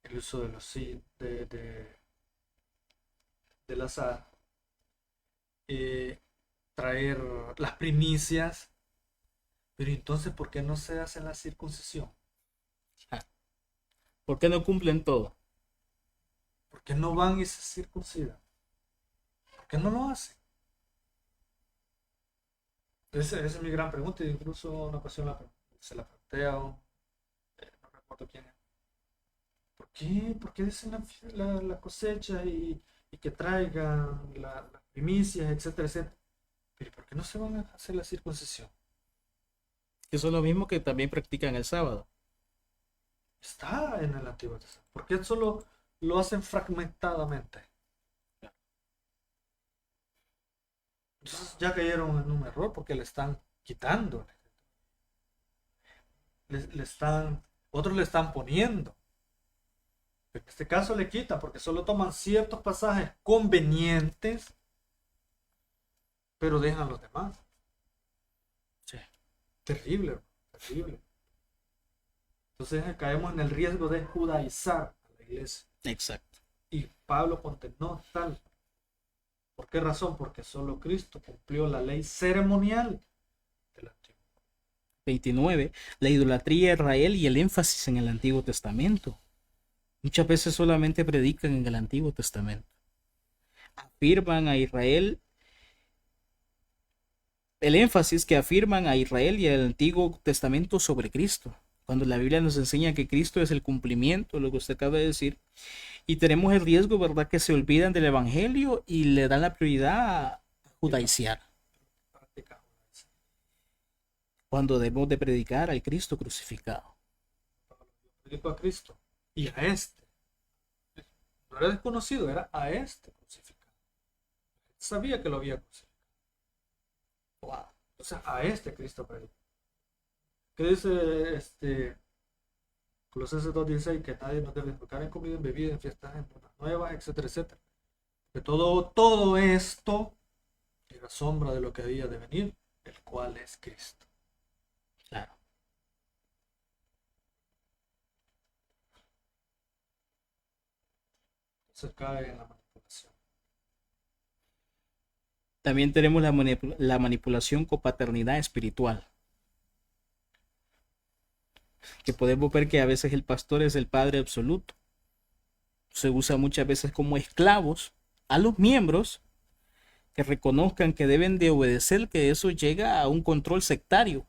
el uso de los del azar, eh, traer las primicias, pero entonces, ¿por qué no se hace la circuncisión? ah, ¿por qué no cumplen todo? ¿Por qué no van y se circuncidan? ¿Por qué no lo hacen? Esa es mi gran pregunta. Incluso una ocasión se la pregunté a no recuerdo quién es. ¿Por qué? ¿Por qué dicen la cosecha y que traigan las primicias, etcétera, etcétera? Pero ¿por qué no se van a hacer la circuncisión? Que son lo mismo que también practican el sábado. Está en el Antiguo Testamento. ¿Por qué solo lo hacen fragmentadamente? Entonces ya cayeron en un error porque le están quitando. Le están, otros le están poniendo. En este caso le quitan porque solo toman ciertos pasajes convenientes, pero dejan los demás. Sí. Terrible, hermano, terrible. Entonces caemos en el riesgo de judaizar a la iglesia. Exacto. Y Pablo condenó tal. ¿Por qué razón? Porque solo Cristo cumplió la ley ceremonial del Antiguo. 29. La idolatría a Israel y el énfasis en el Antiguo Testamento. Muchas veces solamente predican en el Antiguo Testamento. Afirman a Israel, el énfasis que afirman a Israel y al Antiguo Testamento sobre Cristo. Cuando la Biblia nos enseña que Cristo es el cumplimiento, de lo que usted acaba de decir. Y tenemos el riesgo, ¿verdad?, que se olvidan del Evangelio y le dan la prioridad a judaiciar. Práctica judaíza. Cuando debemos de predicar al Cristo crucificado. Predico a Cristo y a este. No era desconocido, era a este crucificado. Sabía que lo había crucificado. Wow. Entonces a este Cristo predicó. ¿Qué dice Colosenses 2:16? Que nadie nos debe tocar en comida, en bebida, en fiestas, en lunas nuevas, etcétera, etcétera. Que todo esto era sombra de lo que había de venir, el cual es Cristo. Claro. Se cae en la manipulación. También tenemos la manipulación con paternidad espiritual, que podemos ver que a veces el pastor es el padre absoluto. Se usa muchas veces como esclavos a los miembros que reconozcan que deben de obedecer, que eso llega a un control sectario,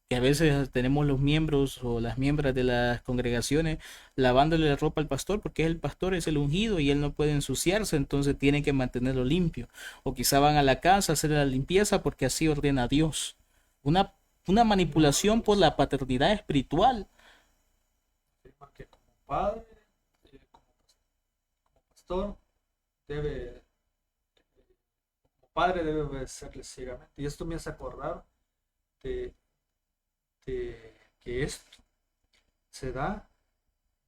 que a veces tenemos los miembros o las miembros de las congregaciones lavándole la ropa al pastor porque el pastor es el ungido y él no puede ensuciarse, entonces tienen que mantenerlo limpio. O quizá van a la casa a hacer la limpieza porque así ordena Dios. Una, una manipulación por la paternidad espiritual. Afirma que como padre, como pastor, debe, como padre debe obedecerle ciegamente. Y esto me hace acordar de, que esto se da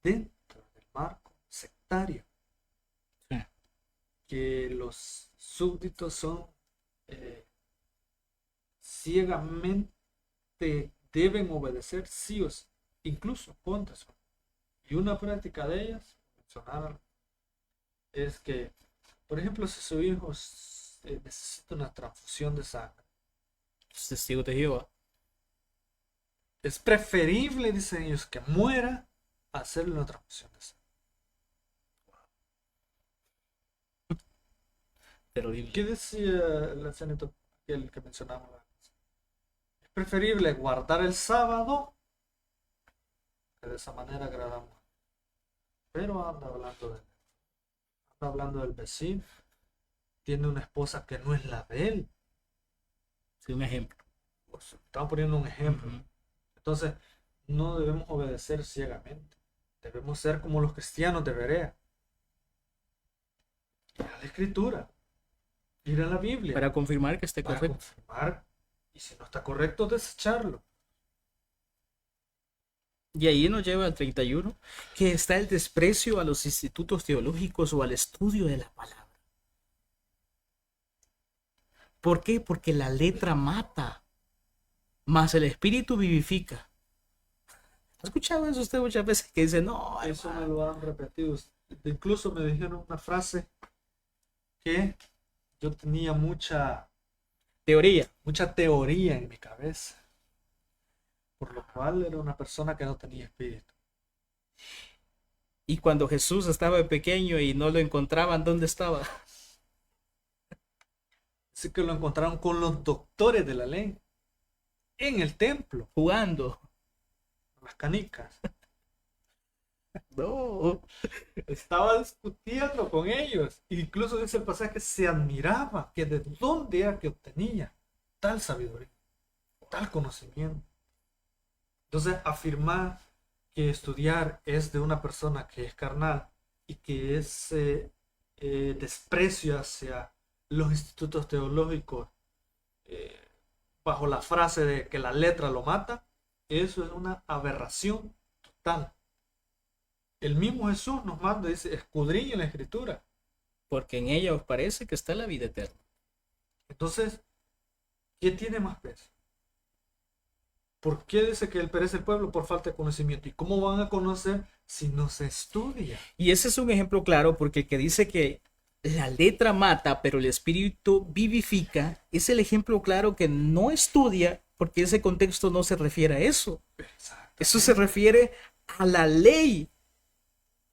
dentro del marco sectario, Sí. que los súbditos son ciegamente deben obedecer sí o sí, incluso contra eso. Y una práctica de ellas, mencionar, es que, por ejemplo, si su hijo necesita una transfusión de sangre, Testigos de Jehová. es preferible, dicen ellos, que muera a hacerle una transfusión de sangre. Terrible. ¿Qué decía el ancianito aquel que mencionamos? Es preferible guardar el sábado, que de esa manera agradamos. Pero anda hablando del vecino, tiene una esposa que no es la de él. Sí, un ejemplo. Pues, estamos poniendo un ejemplo. Ujú. Entonces, no debemos obedecer ciegamente. Debemos ser como los cristianos de Berea. Ir a la escritura, ir a la Biblia, Para confirmar que esté para correcto. confirmar. Y si no está correcto, desecharlo. Y ahí nos lleva al 31, que está el desprecio a los institutos teológicos o al estudio de la palabra. ¿Por qué? Porque la letra mata, mas el espíritu vivifica. ¿Ha escuchado eso usted muchas veces que dice, no, Eso me hermano? lo han repetido. Incluso me dijeron una frase que yo tenía Teoría. mucha teoría en mi cabeza, por lo cual era una persona que no tenía espíritu. Y cuando Jesús estaba pequeño y no lo encontraban, ¿dónde estaba? Así que lo encontraron con los doctores de la ley en el templo, Jugando. las canicas. No. Estaba discutiendo con ellos. Incluso dice el pasaje que se admiraba que de dónde era que obtenía tal sabiduría, tal conocimiento. Entonces, afirmar que estudiar es de una persona que es carnal y que es desprecio hacia los institutos teológicos eh, bajo la frase de que la letra lo mata, eso es una aberración total. El mismo Jesús nos manda, dice, escudriñen la escritura. Porque en ella os parece que está la vida eterna. Entonces, ¿qué tiene más peso? ¿Por qué dice que perece el pueblo? Por falta de conocimiento. ¿Y cómo van a conocer si no se estudia? Y ese es un ejemplo claro porque el que dice que la letra mata, pero el espíritu vivifica, es el ejemplo claro que no estudia porque ese contexto no se refiere a eso. Eso se refiere a la ley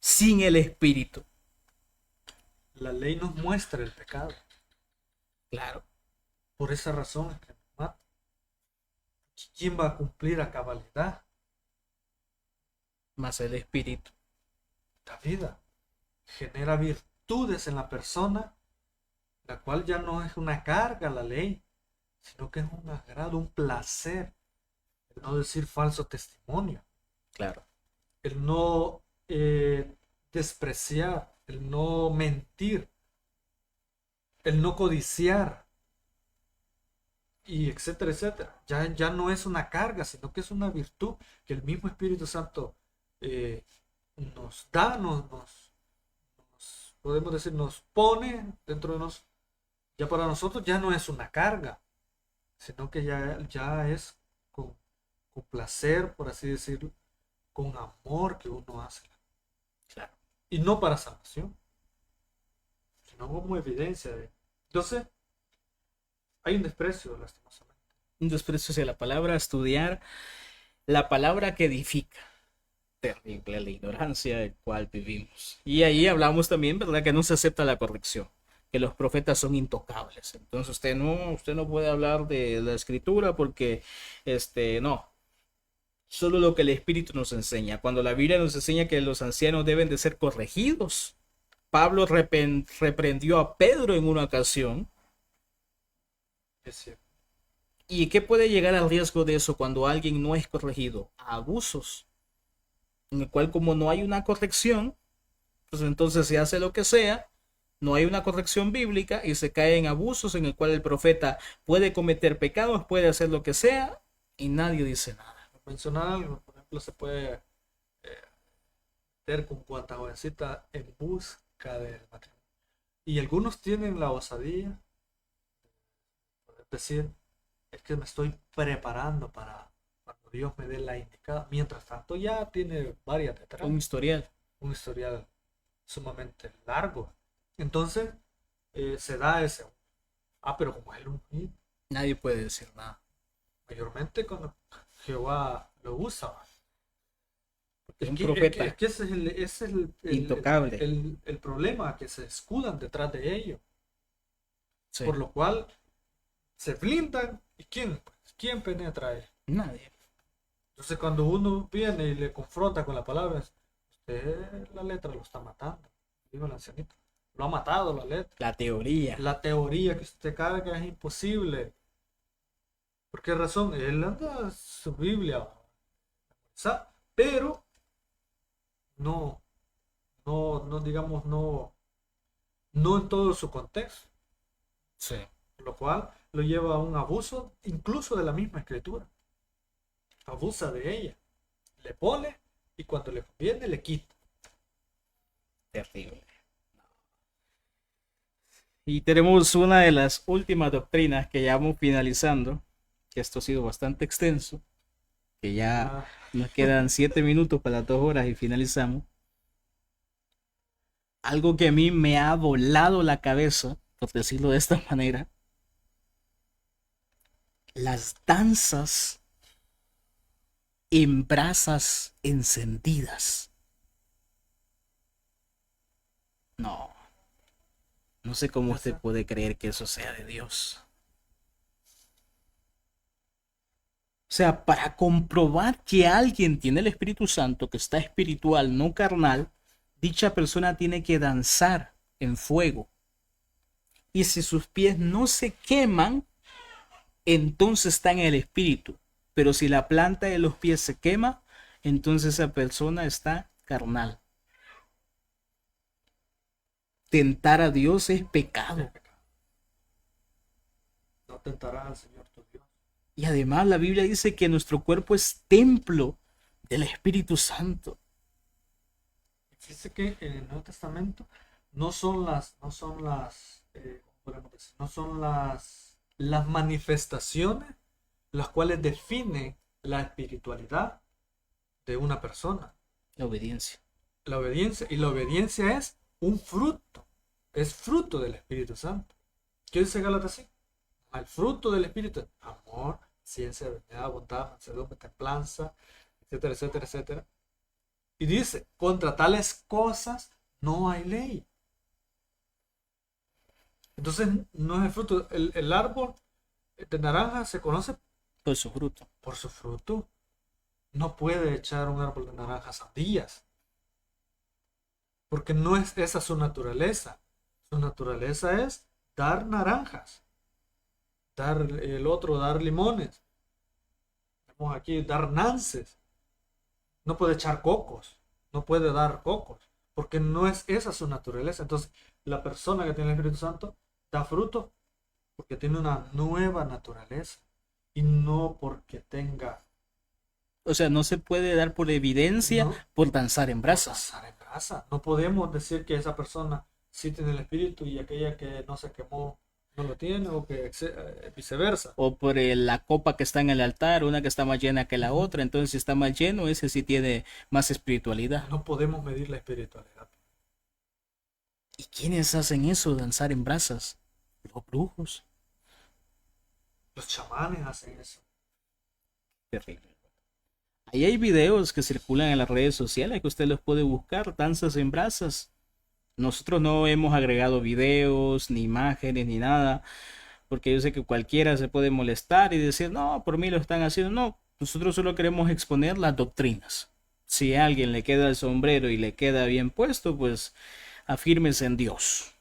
sin el espíritu. La ley nos muestra el pecado. Claro. Por esa razón es que nos mata. ¿Quién va a cumplir a cabalidad Más el espíritu. la vida? Genera virtudes en la persona, la cual ya no es una carga la ley, sino que es un agrado, un placer. El no decir falso testimonio, Claro. el no despreciar, el no mentir, el no codiciar, y etcétera, etcétera. Ya no es una carga, sino que es una virtud que el mismo Espíritu Santo nos da, podemos decir, nos pone dentro de nosotros. Ya para nosotros ya no es una carga, sino que ya es con con placer, por así decirlo, con amor que uno hace. Claro. Y no para salvación, sino como evidencia de... Entonces, hay un desprecio, lastimosamente. Un desprecio hacia la palabra, estudiar la palabra que edifica. Terrible la ignorancia en cual vivimos. Y ahí hablamos también, ¿verdad? Que no se acepta la corrección, que los profetas son intocables. Entonces usted no puede hablar de la escritura porque, no, solo lo que el Espíritu nos enseña. Cuando la Biblia nos enseña que los ancianos deben de ser corregidos. Pablo reprendió a Pedro en una ocasión. Es cierto. ¿Y qué puede llegar al riesgo de eso cuando alguien no es corregido? A abusos, en el cual como no hay una corrección, pues entonces se hace lo que sea, no hay una corrección bíblica y se cae en abusos en el cual el profeta puede cometer pecados, puede hacer lo que sea y nadie dice nada. Mencionar algo, por ejemplo, se puede meter con cuanta jovencita en busca del matrimonio. Y algunos tienen la osadía de decir, es que me estoy preparando para cuando Dios me dé la indicada. Mientras tanto ya tiene varias detrás. Un historial. Un historial sumamente largo. Entonces se da ese. Pero como él ungido, Nadie puede decir nada. mayormente cuando Jehová lo usa. Es un profeta Es que ese es intocable. el problema, que se escudan detrás de ellos. Sí. Por lo cual se blindan. ¿Y quién penetra ahí? Nadie. Entonces cuando uno viene y le confronta con la palabra, usted la letra lo está matando. Digo el ancianito. Lo ha matado la letra. La teoría. La teoría que usted carga es imposible. ¿Por qué razón? Él anda su Biblia. Pero no digamos, no en todo su contexto. Sí. Por lo cual lo lleva a un abuso incluso de la misma escritura. Abusa de ella. Le pone y cuando le conviene le quita. Terrible. Y tenemos una de las últimas doctrinas que ya vamos finalizando, que esto ha sido bastante extenso, que ya nos quedan 7 minutos para las 2 horas y finalizamos. Algo que a mí me ha volado la cabeza, por decirlo de esta manera, las danzas en brasas encendidas. No sé cómo usted puede creer que eso sea de Dios. O sea, para comprobar que alguien tiene el Espíritu Santo, que está espiritual, no carnal, dicha persona tiene que danzar en fuego. Y si sus pies no se queman, entonces está en el Espíritu. Pero si la planta de los pies se quema, entonces esa persona está carnal. Tentar a Dios es pecado. No tentarás al Señor tu Dios. Y además la Biblia dice que nuestro cuerpo es templo del Espíritu Santo. Dice que en el Nuevo Testamento no son las manifestaciones las cuales definen la espiritualidad de una persona. La obediencia. La obediencia, y la obediencia es un fruto, es fruto del Espíritu Santo. ¿Qué dice Gálatas 5? El fruto del Espíritu: amor, ciencia, benignidad, bondad, mansedumbre, templanza, etcétera, etcétera, etcétera. Y dice, contra tales cosas no hay ley. Entonces no es el fruto. El árbol de naranja se conoce Por su fruto. por su fruto. No puede echar un árbol de naranja sandías, porque no es esa su naturaleza. Su naturaleza es dar naranjas, dar dar limones. Vamos aquí, dar nances. No puede echar cocos, no puede dar cocos, porque no es esa su naturaleza. Entonces, la persona que tiene el Espíritu Santo da fruto porque tiene una nueva naturaleza y no porque tenga. O sea, no se puede dar por evidencia No. por danzar en brasas. Danzar en brasa. No podemos decir que esa persona sí tiene el Espíritu y aquella que no se quemó no lo tiene o que viceversa. O por la copa que está en el altar, una que está más llena que la otra. Entonces, si está más lleno, ese sí tiene más espiritualidad. No podemos medir la espiritualidad. ¿Y quiénes hacen eso, danzar en brasas? Los brujos. Los chamanes hacen eso. Terrible. Ahí hay videos que circulan en las redes sociales que usted los puede buscar, danzas en brasas. Nosotros no hemos agregado videos, ni imágenes, ni nada, porque yo sé que cualquiera se puede molestar y decir, no, por mí lo están haciendo. No, nosotros solo queremos exponer las doctrinas. Si a alguien le queda el sombrero y le queda bien puesto, pues afírmese en Dios.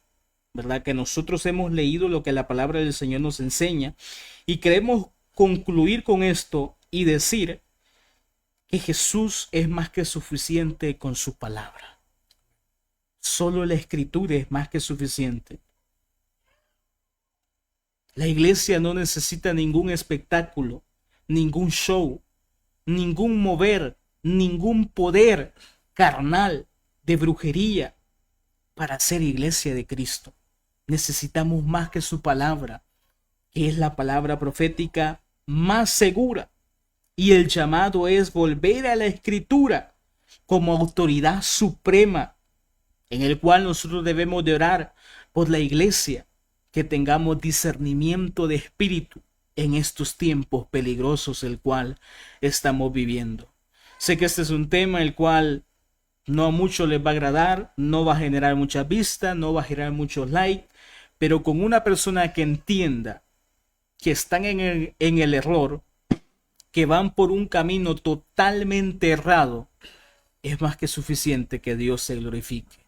¿Verdad? Que nosotros hemos leído lo que la palabra del Señor nos enseña y queremos concluir con esto y decir que Jesús es más que suficiente con su palabra. Solo la escritura es más que suficiente. La iglesia no necesita ningún espectáculo, ningún show, ningún mover, ningún poder carnal de brujería para ser iglesia de Cristo. Necesitamos más que su palabra, que es la palabra profética más segura. Y el llamado es volver a la escritura como autoridad suprema, en el cual nosotros debemos de orar por la iglesia, que tengamos discernimiento de espíritu en estos tiempos peligrosos el cual estamos viviendo. Sé que este es un tema el cual no a muchos les va a agradar, no va a generar mucha vista, no va a generar muchos likes, pero con una persona que entienda que están en el error, que van por un camino totalmente errado, es más que suficiente que Dios se glorifique.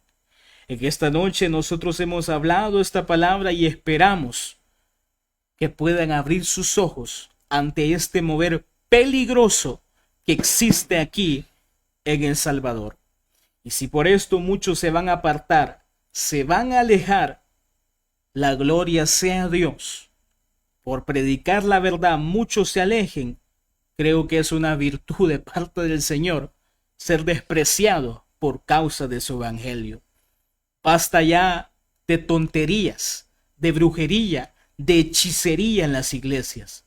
En esta noche nosotros hemos hablado esta palabra y esperamos que puedan abrir sus ojos ante este mover peligroso que existe aquí en El Salvador. Y si por esto muchos se van a apartar, se van a alejar, la gloria sea a Dios. Por predicar la verdad muchos se alejen. Creo que es una virtud de parte del Señor ser despreciado por causa de su evangelio. Basta ya de tonterías, de brujería, de hechicería en las iglesias.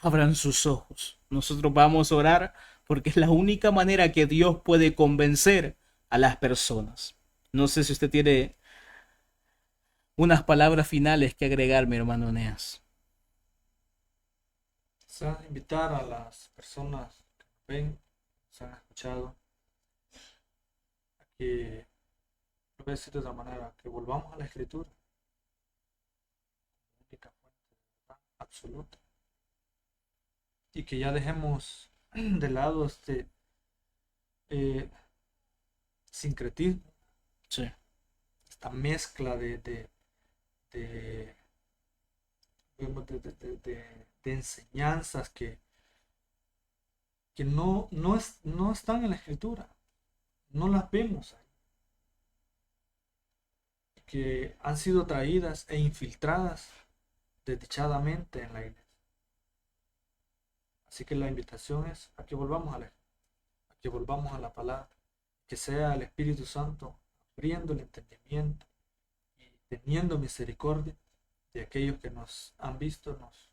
Abran sus ojos. Nosotros vamos a orar porque es la única manera que Dios puede convencer a las personas. No sé si usted tiene unas palabras finales que agregar, mi hermano Eneas. O sea, invitar a las personas que nos ven, se han escuchado, a que, lo voy a decir de otra manera, que volvamos a la escritura, única fuente de verdad absoluta, y que ya dejemos de lado este sincretismo, Sí. esta mezcla de digamos, de enseñanzas que no están en la escritura, no las vemos ahí, que han sido traídas e infiltradas desdichadamente en la iglesia. Así que la invitación es a que volvamos a que volvamos a la palabra, que sea el Espíritu Santo abriendo el entendimiento y teniendo misericordia de aquellos que nos han visto, nos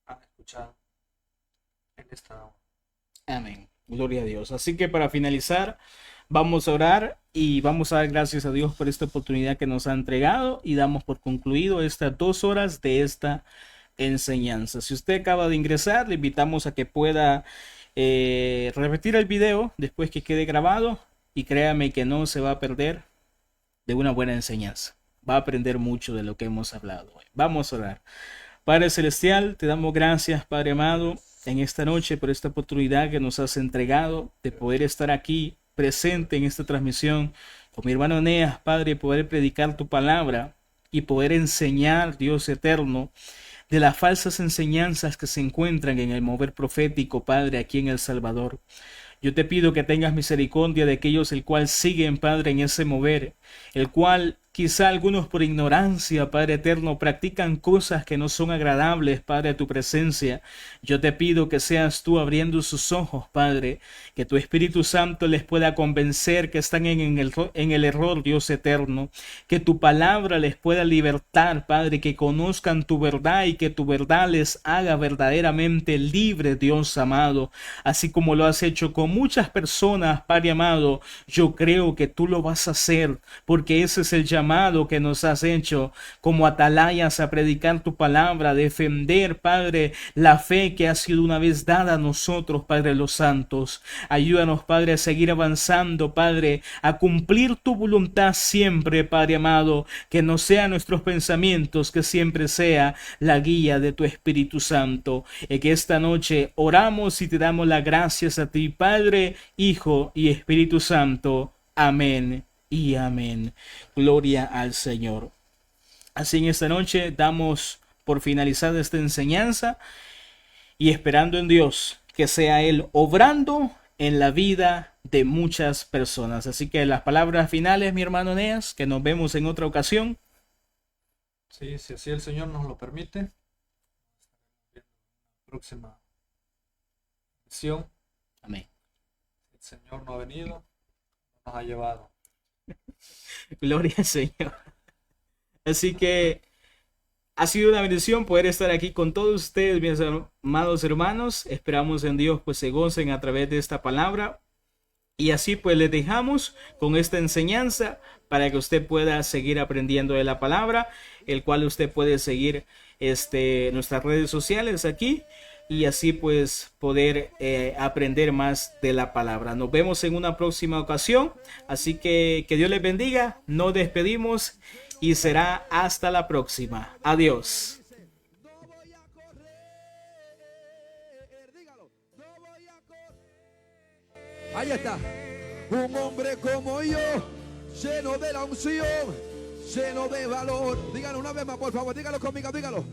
han escuchado en esta hora. Amén. Gloria a Dios. Así que para finalizar, vamos a orar y vamos a dar gracias a Dios por esta oportunidad que nos ha entregado y damos por concluido estas 2 horas de esta enseñanza. Si usted acaba de ingresar, le invitamos a que pueda repetir el video después que quede grabado y créame que no se va a perder de una buena enseñanza. Va a aprender mucho de lo que hemos hablado hoy. Vamos a orar. Padre Celestial, te damos gracias, Padre amado, en esta noche por esta oportunidad que nos has entregado de poder estar aquí presente en esta transmisión con mi hermano Eneas, Padre, poder predicar tu palabra y poder enseñar, Dios eterno, de las falsas enseñanzas que se encuentran en el mover profético, Padre, aquí en El Salvador. Yo te pido que tengas misericordia de aquellos el cual siguen, Padre, en ese mover el cual quizá algunos por ignorancia, Padre eterno, practican cosas que no son agradables, Padre, a tu presencia. Yo te pido que seas tú abriendo sus ojos, Padre, que tu Espíritu Santo les pueda convencer que están en el error, Dios eterno, que tu palabra les pueda libertar, Padre, que conozcan tu verdad y que tu verdad les haga verdaderamente libre, Dios amado, así como lo has hecho con muchas personas, Padre amado. Yo creo que tú lo vas a hacer, porque ese es el llamado que nos has hecho como atalayas a predicar tu palabra, a defender, Padre, la fe que ha sido una vez dada a nosotros, Padre, los santos. Ayúdanos, Padre, a seguir avanzando, Padre, a cumplir tu voluntad siempre, Padre amado, que no sean nuestros pensamientos, que siempre sea la guía de tu Espíritu Santo. Y que esta noche oramos y te damos las gracias a ti, Padre, Hijo y Espíritu Santo. Amén y amén. Gloria al Señor. Así en esta noche damos por finalizada esta enseñanza y esperando en Dios que sea Él obrando en la vida de muchas personas. Así que las palabras finales, mi hermano Eneas, que nos vemos en otra ocasión. Sí, si así el Señor nos lo permite, en la próxima sesión. Amén. El Señor no ha venido, nos ha llevado. Gloria al Señor. Así que ha sido una bendición poder estar aquí con todos ustedes, mis amados hermanos. Esperamos en Dios pues se gocen a través de esta palabra. Y así pues les dejamos con esta enseñanza para que usted pueda seguir aprendiendo de la palabra, el cual usted puede seguir nuestras redes sociales aquí. Y así pues poder aprender más de la palabra. Nos vemos en una próxima ocasión. Así que Dios les bendiga. Nos despedimos y será hasta la próxima. Adiós. Ahí está. Un hombre como yo, lleno de la unción, lleno de valor. Dígalo una vez más, por favor. Dígalo conmigo, dígalo.